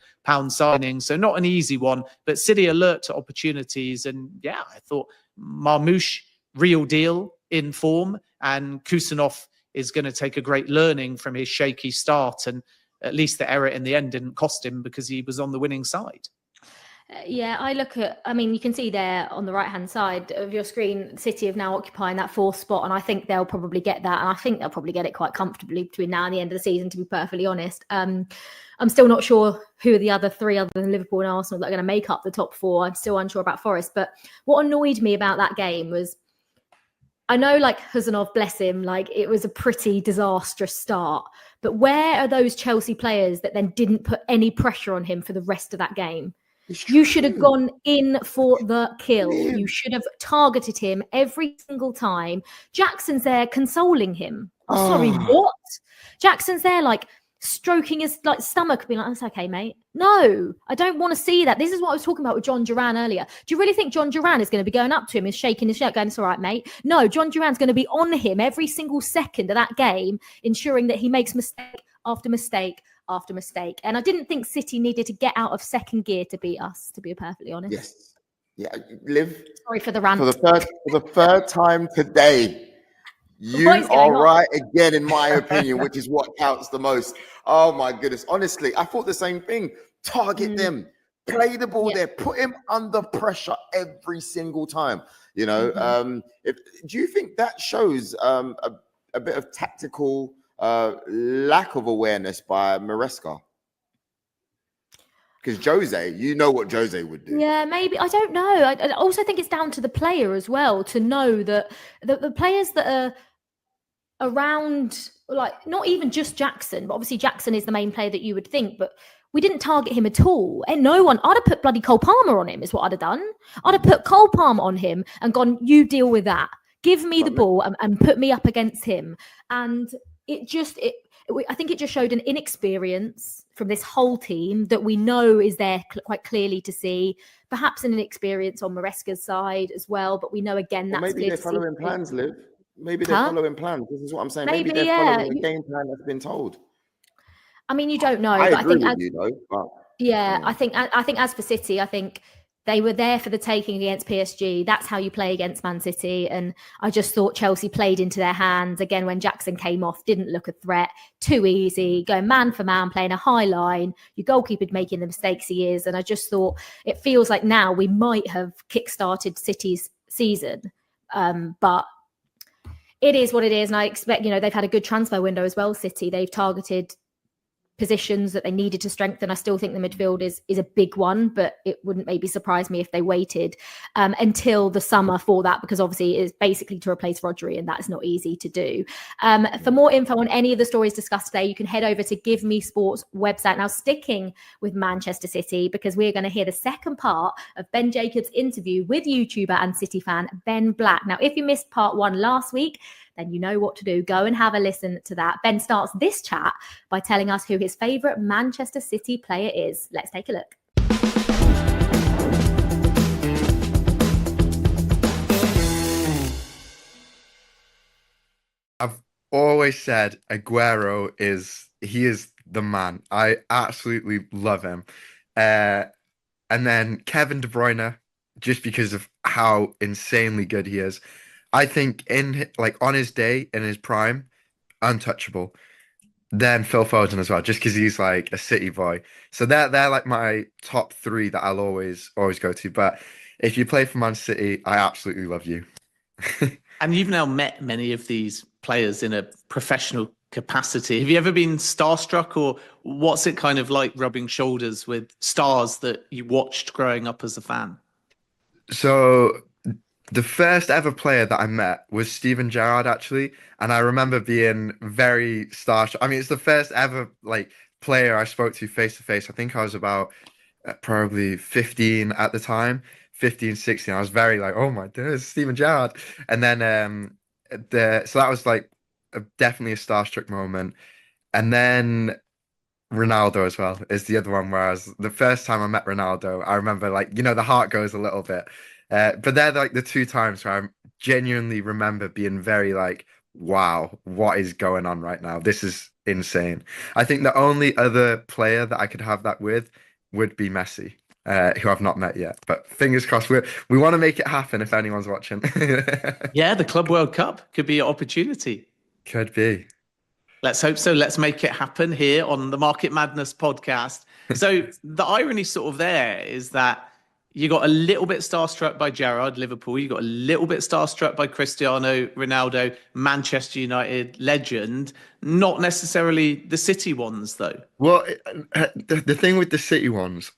signing. So not an easy one, but City alert to opportunities. And yeah, I thought Marmoush, real deal, in form, and Khusanov is going to take a great learning from his shaky start, and at least the error in the end didn't cost him because he was on the winning side. Yeah, I mean, you can see there on the right-hand side of your screen, City have now occupying that 4th spot, and I think they'll probably get that, and I think they'll probably get it quite comfortably between now and the end of the season, to be perfectly honest. I'm still not sure who are the other 3 other than Liverpool and Arsenal that are going to make up the top 4. I'm still unsure about Forest, but what annoyed me about that game was, I know, like, Khusanov, bless him, like, it was a pretty disastrous start, but where are those Chelsea players that then didn't put any pressure on him for the rest of that game? You should have gone in for the kill. You should have targeted him every single time. Jackson's there consoling him. Oh, sorry, what? Jackson's there, like, stroking his, like, stomach, being like, "That's okay, mate." No, I don't want to see that. This is what I was talking about with John Duran earlier. Do you really think John Duran is going to be going up to him and shaking his shirt, going, "It's all right, mate"? No, John Duran's going to be on him every single second of that game, ensuring that he makes mistake after mistake after mistake. And I didn't think City needed to get out of second gear to beat us, to be perfectly honest. Yes. Yeah, Liv. Sorry for the rant. For the third time today, you are right again, in my opinion, which is what counts the most. Oh my goodness. Honestly, I thought the same thing. Target them, play the ball there, put him under pressure every single time. You know, do you think that shows a bit of tactical lack of awareness by Maresca? Because Jose, you know what Jose would do. Yeah, maybe. I don't know. I also think it's down to the player as well to know that the players that are around, like, not even just Jackson, but obviously Jackson is the main player that you would think, but we didn't target him at all. And no one, I'd have put bloody Cole Palmer on him is what I'd have done. I'd have put Cole Palmer on him and gone, "You deal with that. Give me the ball and put me up against him." And I think it just showed an inexperience from this whole team that we know is there quite clearly to see. Perhaps an inexperience on Maresca's side as well, but we know again that's maybe they're following plans, Liv. Maybe they're following plans. This is what I'm saying. Maybe they're following the game plan that's been told. I mean, you don't know. I agree think with you, though. But, yeah, I think as for City, I think they were there for the taking against PSG. That's how you play against Man City. And I just thought Chelsea played into their hands. Again, when Jackson came off, didn't look a threat. Too easy, going man for man, playing a high line. Your goalkeeper making the mistakes he is. And I just thought it feels like now we might have kickstarted City's season. But it is what it is. And I expect, they've had a good transfer window as well, City. They've targeted positions that they needed to strengthen. I still think the midfield is a big one, but it wouldn't maybe surprise me if they waited until the summer for that, because obviously it is basically to replace Rodri, and that is not easy to do. For more info on any of the stories discussed today, you can head over to GiveMeSport's website. Now, sticking with Manchester City, because we're going to hear the second part of Ben Jacobs' interview with YouTuber and City fan Ben Black. Now, if you missed part 1 last week, then you know what to do. Go and have a listen to that. Ben starts this chat by telling us who his favourite Manchester City player is. Let's take a look. I've always said Aguero is the man. I absolutely love him. And then Kevin De Bruyne, just because of how insanely good he is. I think on his day, in his prime, untouchable. Then Phil Foden as well, just because he's like a City boy. So they're like my top 3 that I'll always go to. But if you play for Man City, I absolutely love you. And you've now met many of these players in a professional capacity. Have you ever been starstruck, or what's it kind of like rubbing shoulders with stars that you watched growing up as a fan? So the first ever player that I met was Steven Gerrard, actually, and I remember being very starstruck. I mean, it's the first ever player I spoke to face to face. I think I was about probably 15 at the time, 15, 16. I was very oh my goodness, Steven Gerrard. And then so that was definitely a starstruck moment. And then Ronaldo as well is the other one, whereas the first time I met Ronaldo, I remember the heart goes a little bit. But they're the 2 times where I genuinely remember being very wow, what is going on right now? This is insane. I think the only other player that I could have that with would be Messi, who I've not met yet. But fingers crossed, we want to make it happen if anyone's watching. Yeah, the Club World Cup could be an opportunity. Could be. Let's hope so. Let's make it happen here on the Market Madness podcast. So the irony sort of there is that You got a little bit starstruck by Gerrard, Liverpool. You got a little bit starstruck by Cristiano Ronaldo, Manchester United legend. Not necessarily the City ones, though. Well, the thing with the City ones,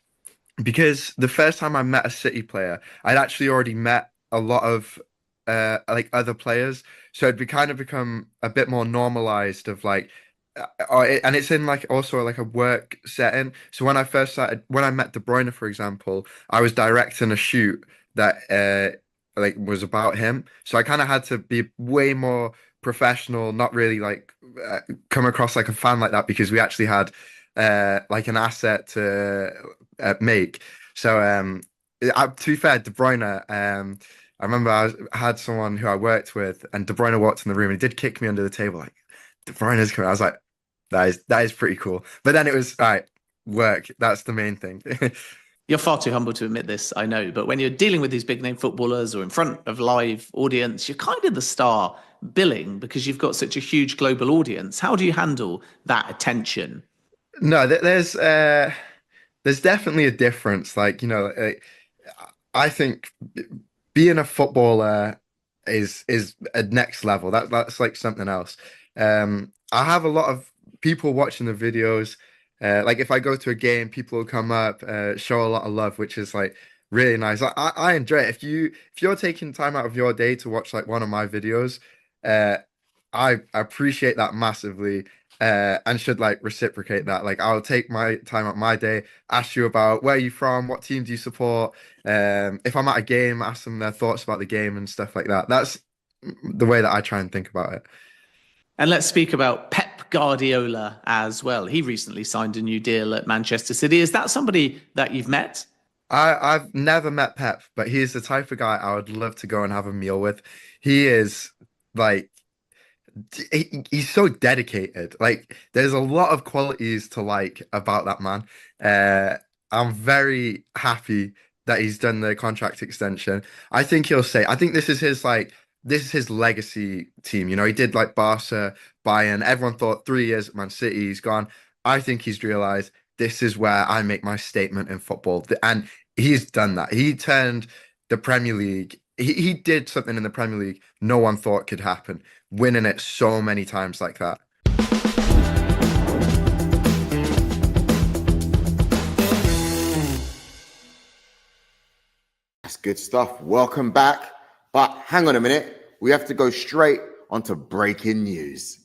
because the first time I met a City player, I'd actually already met a lot of like other players, so it'd be kind of become a bit more normalized of like, and it's in like also like a work setting. So when I first started, when I met De Bruyne, for example, I was directing a shoot that like was about him, so I kind of had to be way more professional, not really like come across like a fan like that because we actually had like an asset to make. So to be fair, De Bruyne, I remember I had someone who I worked with, and De Bruyne walked in the room and he did kick me under the table like, De Bruyne is coming. I was like, that is pretty cool. But then it was all right, work. That's the main thing. You're far too humble to admit this, I know. But when you're dealing with these big name footballers or in front of live audience, you're kind of the star billing because you've got such a huge global audience. How do you handle that attention? No, there's definitely a difference. Like, you know, I think being a footballer is a next level. That's like something else. I have a lot of people watching the videos. Like if I go to a game, people will come up, show a lot of love, which is like really nice. I enjoy it. If you're taking time out of your day to watch like one of my videos, I appreciate that massively. And should like reciprocate that. Like I'll take my time out my day, ask you about where are you from, what team do you support? If I'm at a game, ask them their thoughts about the game and stuff like that. That's the way that I try and think about it. And let's speak about Pep Guardiola as well. He recently signed a new deal at Manchester City. Is that somebody that you've met? I've never met Pep, but he's the type of guy I would love to go and have a meal with. He is like he's so dedicated. Like there's a lot of qualities to like about that man. I'm very happy that he's done the contract extension. I think he'll say, I think this is his like this is his legacy team. You know, he did like Barca, Bayern. Everyone thought 3 years at Man City, he's gone. I think he's realized this is where I make my statement in football. And he's done that. He turned the Premier League. He did something in the Premier League no one thought could happen, winning it so many times like that. That's good stuff. Welcome back. But hang on a minute. We have to go straight onto breaking news.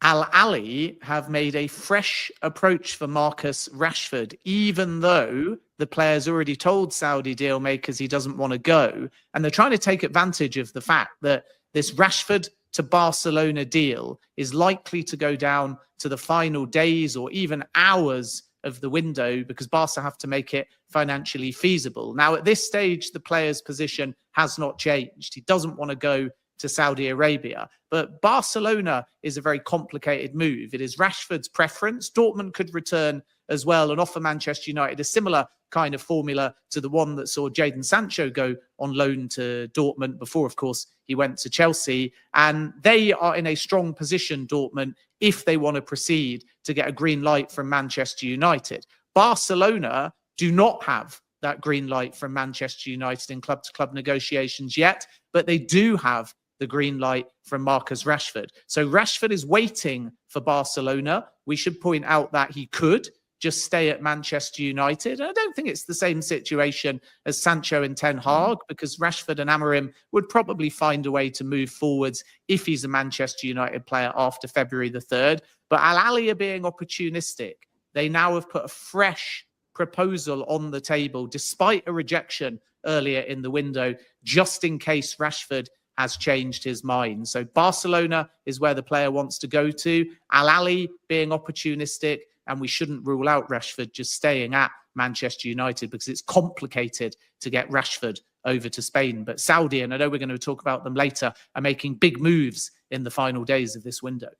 Al Ahly have made a fresh approach for Marcus Rashford, even though the player's already told Saudi deal makers he doesn't want to go. And they're trying to take advantage of the fact that this Rashford to Barcelona deal is likely to go down to the final days or even hours of the window because Barca have to make it financially feasible. Now, at this stage, the player's position has not changed. He doesn't want to go to Saudi Arabia. But Barcelona is a very complicated move. It is Rashford's preference. Dortmund could return as well and offer Manchester United a similar kind of formula to the one that saw Jadon Sancho go on loan to Dortmund before, of course, he went to Chelsea. And they are in a strong position, Dortmund, if they want to proceed to get a green light from Manchester United. Barcelona do not have that green light from Manchester United in club-to-club negotiations yet, but they do have the green light from Marcus Rashford. So Rashford is waiting for Barcelona. We should point out that he could just stay at Manchester United. I don't think it's the same situation as Sancho and Ten Hag because Rashford and Amorim would probably find a way to move forwards if he's a Manchester United player after February the 3rd. But Al Ahly are being opportunistic. They now have put a fresh proposal on the table despite a rejection earlier in the window, just in case Rashford has changed his mind. So Barcelona is where the player wants to go to. Al Ahly being opportunistic, and we shouldn't rule out Rashford just staying at Manchester United because it's complicated to get Rashford over to Spain. But Saudi, and I know we're going to talk about them later, are making big moves in the final days of this window.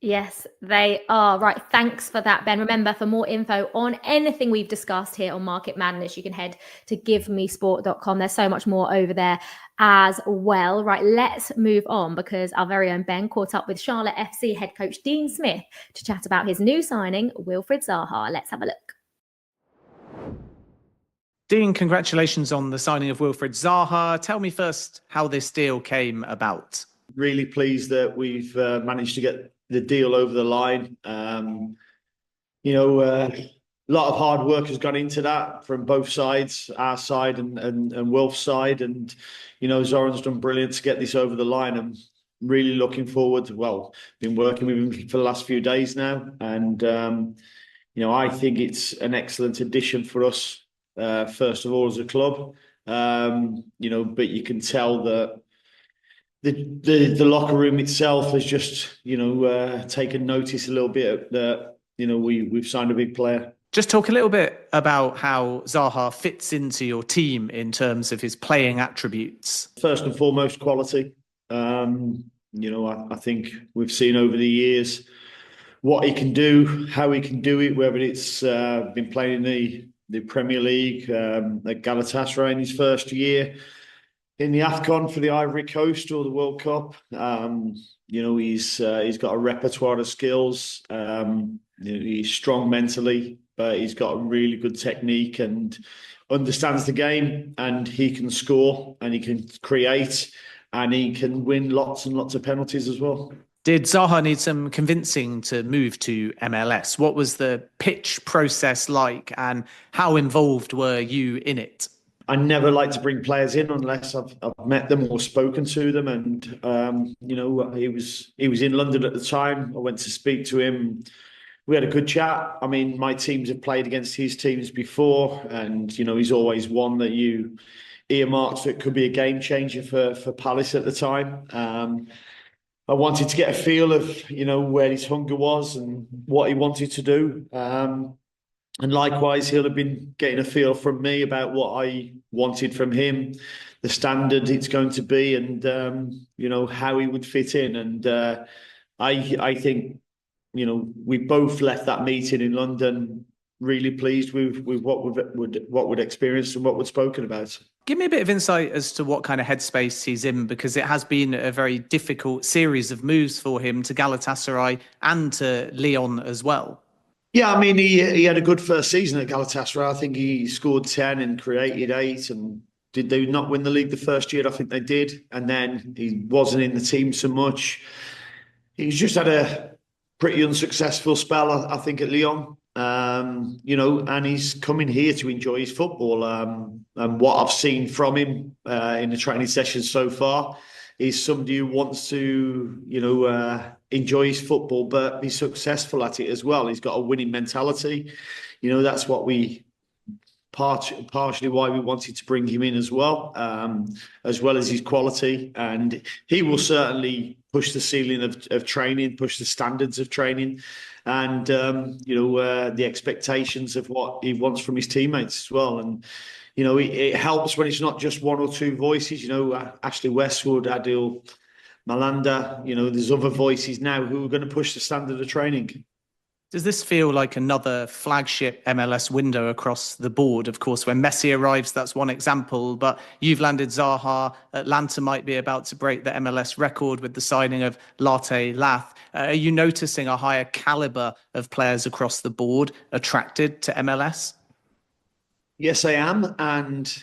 Yes, they are. Right. Thanks for that, Ben. Remember, for more info on anything we've discussed here on Market Madness, you can head to GiveMeSport.com. There's so much more over there as well. Right. Let's move on, because our very own Ben caught up with Chatlotte FC head coach Dean Smith to chat about his new signing, Wilfried Zaha. Let's have a look. Dean, congratulations on the signing of Wilfried Zaha. Tell me first how this deal came about. Really pleased that we've managed to get the deal over the line. A lot of hard work has gone into that from both sides, our side and Wilf's side. And, Zoran's done brilliant to get this over the line. I'm really looking forward to, been working with him for the last few days now. And, I think it's an excellent addition for us, first of all, as a club. But you can tell that the locker room itself has just, taken notice a little bit that, we've signed a big player. Just talk a little bit about how Zaha fits into your team in terms of his playing attributes. First and foremost, quality. I think we've seen over the years what he can do, how he can do it, whether it's been playing in the Premier League, at Galatasaray in his first year, in the AFCON for the Ivory Coast or the World Cup. He's got a repertoire of skills. He's strong mentally, but he's got a really good technique and understands the game, and he can score and he can create and he can win lots and lots of penalties as well. Did Zaha need some convincing to move to MLS? What was the pitch process like, and how involved were you in it? I never like to bring players in unless I've met them or spoken to them. And, he was in London at the time. I went to speak to him. We had a good chat. I mean, my teams have played against his teams before. And, he's always one that you earmarked that could be a game changer for Palace at the time. I wanted to get a feel of, where his hunger was and what he wanted to do. And likewise, he'll have been getting a feel from me about what I wanted from him, the standard it's going to be, and how he would fit in. And I think we both left that meeting in London really pleased with what we'd experienced and what we'd spoken about. Give me a bit of insight as to what kind of headspace he's in, because it has been a very difficult series of moves for him to Galatasaray and to Lyon as well. Yeah, I mean, he had a good first season at Galatasaray. I think he scored 10 and created 8. And did they not win the league the first year? I think they did. And then he wasn't in the team so much. He's just had a pretty unsuccessful spell, I think, at Lyon. And he's coming here to enjoy his football. And what I've seen from him in the training sessions so far is somebody who wants to, enjoy his football, but be successful at it as well. He's got a winning mentality. That's what we partially why we wanted to bring him in as well as his quality. And he will certainly push the ceiling of training, push the standards of training, and the expectations of what he wants from his teammates as well. And it helps when it's not just one or two voices. Ashley Westwood, Adil Malanda, there's other voices now who are going to push the standard of training. Does this feel like another flagship MLS window across the board? Of course, when Messi arrives, that's one example, but you've landed Zaha. Atlanta might be about to break the MLS record with the signing of Latte Lath. Are you noticing a higher caliber of players across the board attracted to MLS? Yes, I am. And,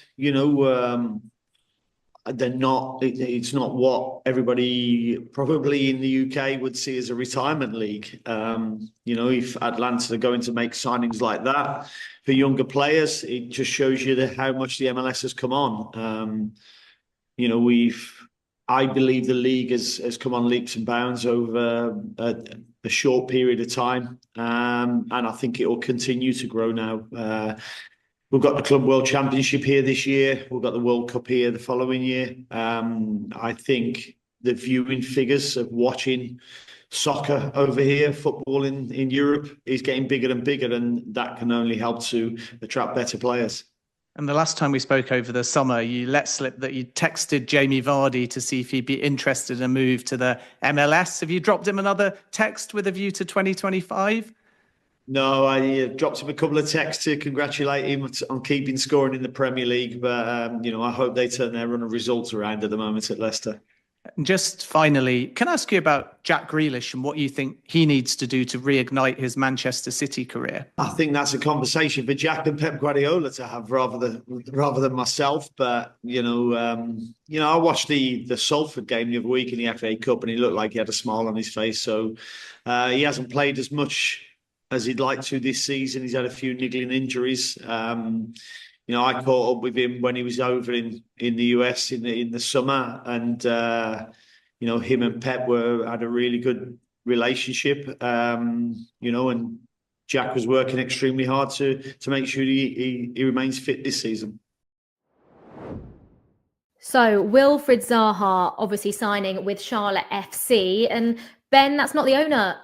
they're not. It's not what everybody probably in the UK would see as a retirement league. If Atlanta are going to make signings like that for younger players, it just shows you how much the MLS has come on. I believe the league has come on leaps and bounds over a short period of time, and I think it will continue to grow now. We've got the Club World Championship here this year. We've got the World Cup here the following year. I think the viewing figures of watching soccer over here, football in Europe, is getting bigger and bigger, and that can only help to attract better players. And the last time we spoke over the summer, you let slip that you texted Jamie Vardy to see if he'd be interested in a move to the MLS. Have you dropped him another text with a view to 2025? No, I dropped him a couple of texts to congratulate him on keeping scoring in the Premier League. But, I hope they turn their run of results around at the moment at Leicester. And just finally, can I ask you about Jack Grealish and what you think he needs to do to reignite his Manchester City career? I think that's a conversation for Jack and Pep Guardiola to have rather than myself. But I watched the Salford game the other week in the FA Cup, and he looked like he had a smile on his face. So he hasn't played as much as he'd like to this season. He's had a few niggling injuries. I caught up with him when he was over in the US in the summer, and him and Pep had a really good relationship. And Jack was working extremely hard to make sure he remains fit this season. So Wilfried Zaha obviously signing with Chatlotte FC, and Ben, that's not the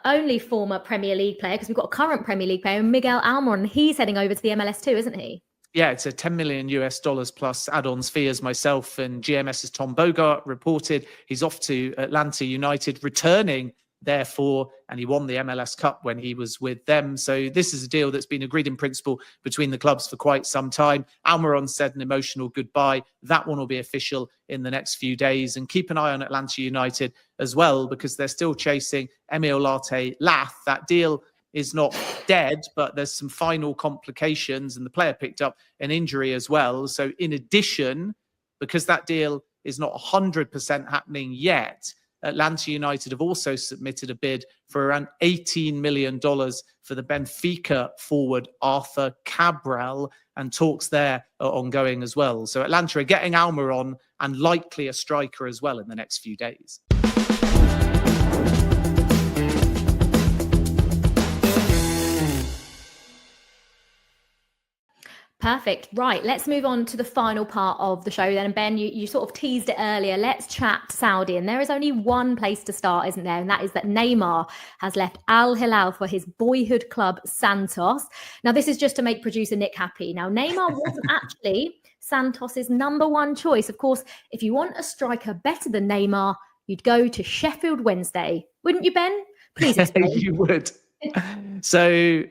only former Premier League player, because we've got a current Premier League player, Miguel Almiron. He's heading over to the MLS too, isn't he? Yeah, it's a $10 million plus add-ons fee, as myself and GMS's Tom Bogart reported. He's off to Atlanta United, returning, therefore, and he won the MLS Cup when he was with them. So this is a deal that's been agreed in principle between the clubs for quite some time. Almiron said an emotional goodbye. That one will be official in the next few days. And keep an eye on Atlanta United as well, because they're still chasing Emile Lath. That deal is not dead, but there's some final complications, and the player picked up an injury as well. So in addition, because that deal is not 100% happening yet, Atlanta United have also submitted a bid for around $18 million for the Benfica forward Arthur Cabral, and talks there are ongoing as well. So Atlanta are getting Almiron and likely a striker as well in the next few days. Perfect. Right, let's move on to the final part of the show then. And Ben, you sort of teased it earlier. Let's chat Saudi. And there is only one place to start, isn't there? And that is that Neymar has left Al Hilal for his boyhood club, Santos. Now, this is just to make producer Nick happy. Now, Neymar wasn't actually Santos's number one choice. Of course, if you want a striker better than Neymar, you'd go to Sheffield Wednesday. Wouldn't you, Ben? Please explain. You would. So,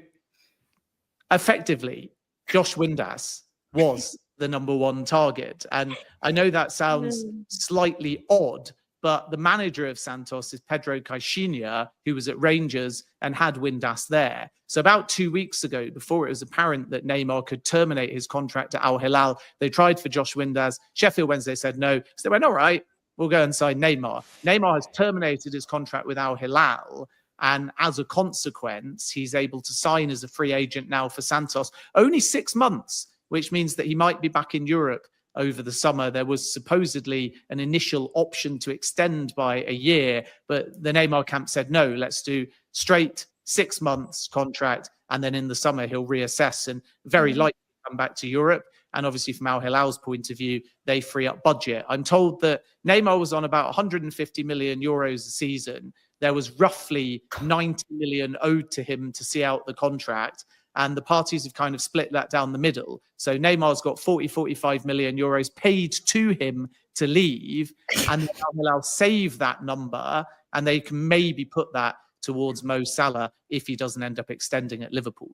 effectively, Josh Windass was the number one target. And I know that sounds slightly odd, but the manager of Santos is Pedro Caixinha, who was at Rangers and had Windass there. So about 2 weeks ago, before it was apparent that Neymar could terminate his contract at Al Hilal, they tried for Josh Windass. Sheffield Wednesday said no. So they went, all right, we'll go and sign Neymar. Neymar has terminated his contract with Al Hilal. And as a consequence, he's able to sign as a free agent now for Santos. Only 6 months, which means that he might be back in Europe over the summer. There was supposedly an initial option to extend by a year, but the Neymar camp said, no, let's do straight 6 months contract. And then in the summer, he'll reassess and very likely come back to Europe. And obviously from Al Hilal's point of view, they free up budget. I'm told that Neymar was on about 150 million euros a season. There was roughly 90 million owed to him to see out the contract. And the parties have kind of split that down the middle. So Neymar's got 45 million euros paid to him to leave. And Al Hilal save that number, and they can maybe put that towards Mo Salah if he doesn't end up extending at Liverpool.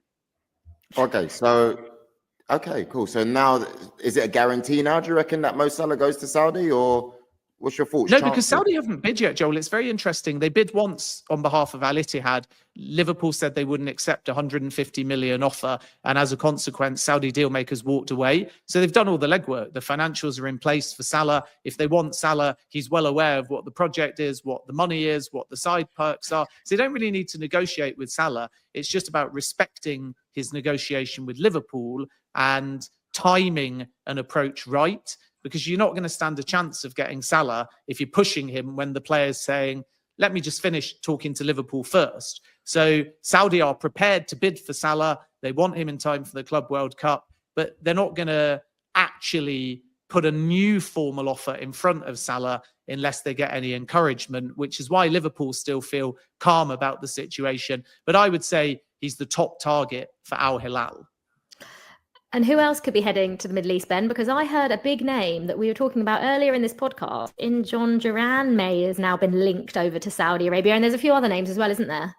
Okay, cool. So now, is it a guarantee now, do you reckon, that Mo Salah goes to Saudi, or what's your thoughts? No, because Saudi haven't bid yet, Joel. It's very interesting. They bid once on behalf of Al Ittihad. Liverpool said they wouldn't accept a 150 million offer. And as a consequence, Saudi dealmakers walked away. So they've done all the legwork. The financials are in place for Salah. If they want Salah, he's well aware of what the project is, what the money is, what the side perks are. So they don't really need to negotiate with Salah. It's just about respecting his negotiation with Liverpool and timing an approach right, because you're not going to stand a chance of getting Salah if you're pushing him when the player's saying, let me just finish talking to Liverpool first. So Saudi are prepared to bid for Salah. They want him in time for the Club World Cup, but they're not going to actually put a new formal offer in front of Salah unless they get any encouragement, which is why Liverpool still feel calm about the situation. But I would say he's the top target for Al Hilal. And who else could be heading to the Middle East, Ben? Because I heard a big name that we were talking about earlier in this podcast. In John Duran may has now been linked over to Saudi Arabia. And there's a few other names as well, isn't there?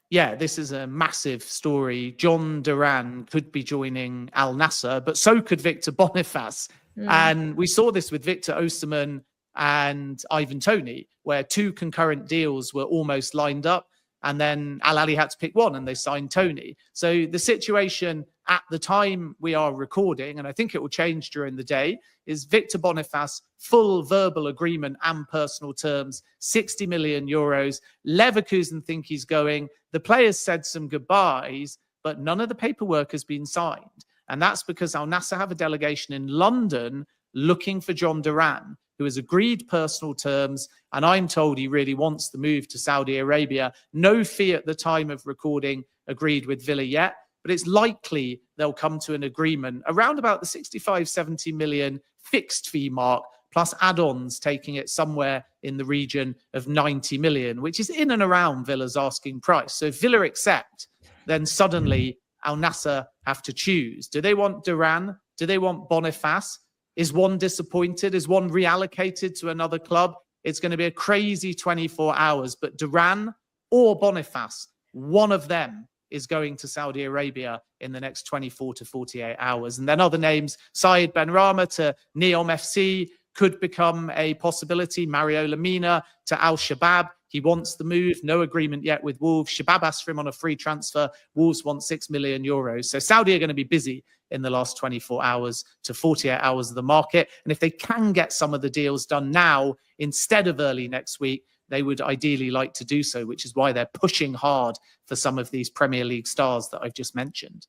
Yeah, this is a massive story. John Duran could be joining Al Nassr, but so could Victor Boniface. And we saw this with Victor Osimhen and Ivan Toney, where 2 concurrent deals were almost lined up. And then Al Ahly had to pick one and they signed Toney. So the situation at the time we are recording, and I think it will change during the day, is Victor Boniface, full verbal agreement and personal terms, 60 million euros. Leverkusen think he's going. The players said some goodbyes, but none of the paperwork has been signed. And that's because Al Nassr have a delegation in London looking for John Duran, who has agreed personal terms. And I'm told he really wants the move to Saudi Arabia. No fee at the time of recording agreed with Villa yet, but it's likely they'll come to an agreement around about the 65, 70 million fixed fee mark, plus add-ons taking it somewhere in the region of 90 million, which is in and around Villa's asking price. So if Villa accept, then suddenly Al Nassr have to choose. Do they want Duran? Do they want Boniface? Is one disappointed? Is one reallocated to another club? It's going to be a crazy 24 hours. But Duran or Boniface, one of them is going to Saudi Arabia in the next 24 to 48 hours. And then other names, Saïd Benrahma to Neom FC could become a possibility. Mario Lemina to Al Shabab. He wants the move. No agreement yet with Wolves. Shabab asked for him on a free transfer. Wolves want 6 million euros. So Saudi are going to be busy in the last 24 hours to 48 hours of the market. And if they can get some of the deals done now instead of early next week, they would ideally like to do so, which is why they're pushing hard for some of these Premier League stars that I've just mentioned.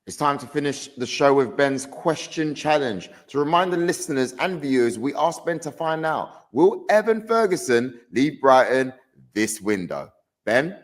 It's time to finish the show with Ben's question challenge. To remind the listeners and viewers, we asked Ben to find out, will Evan Ferguson leave Brighton this window? Ben?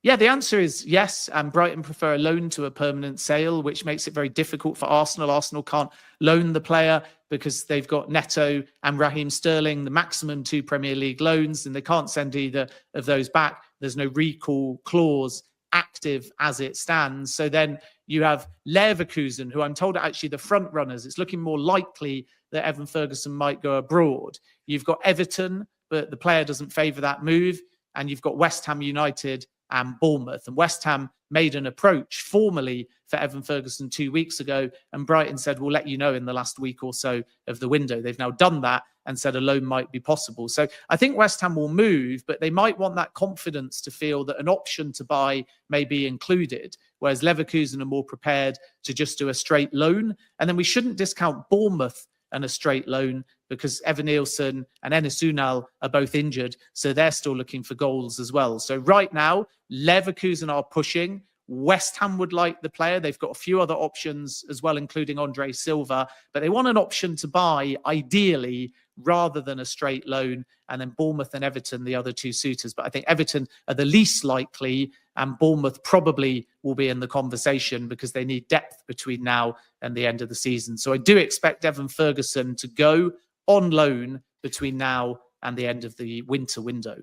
Yeah, the answer is yes. And Brighton prefer a loan to a permanent sale, which makes it very difficult for Arsenal. Arsenal can't loan the player because they've got Neto and Raheem Sterling, the maximum 2 Premier League loans, and they can't send either of those back. There's no recall clause active as it stands. So then you have Leverkusen, who I'm told are actually the front runners. It's looking more likely that Evan Ferguson might go abroad. You've got Everton, but the player doesn't favour that move. And you've got West Ham United and Bournemouth. And West Ham made an approach formally for Evan Ferguson 2 weeks ago. And Brighton said, we'll let you know in the last week or so of the window. They've now done that and said a loan might be possible. So I think West Ham will move, but they might want that confidence to feel that an option to buy may be included, whereas Leverkusen are more prepared to just do a straight loan. And then we shouldn't discount Bournemouth and a straight loan because Evan Nielsen and Enes Unal are both injured. So they're still looking for goals as well. So right now, Leverkusen are pushing. West Ham would like the player. They've got a few other options as well, including Andre Silva, but they want an option to buy ideally rather than a straight loan. And then Bournemouth and Everton, the other 2 suitors. But I think Everton are the least likely and Bournemouth probably will be in the conversation because they need depth between now and the end of the season. So I do expect Evan Ferguson to go on loan between now and the end of the winter window.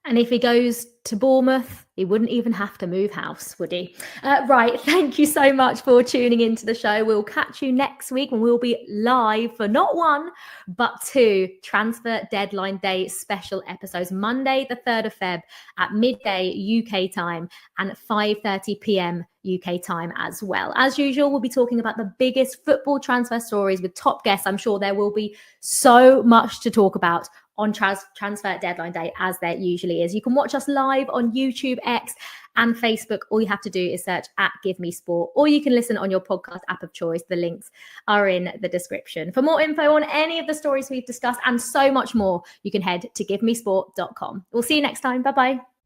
And if he goes to Bournemouth, he wouldn't even have to move house, would he? Right. Thank you so much for tuning into the show. We'll catch you next week when we'll be live for not 1, but 2 transfer deadline day special episodes. Monday, the 3rd of Feb at midday UK time and 5:30 p.m. UK time as well. As usual, we'll be talking about the biggest football transfer stories with top guests. I'm sure there will be so much to talk about on transfer deadline day, as there usually is. You can watch us live on YouTube, X, and Facebook. All you have to do is search at GiveMeSport, or you can listen on your podcast app of choice. The links are in the description. For more info on any of the stories we've discussed and so much more, you can head to GiveMeSport.com. We'll see you next time. Bye-bye.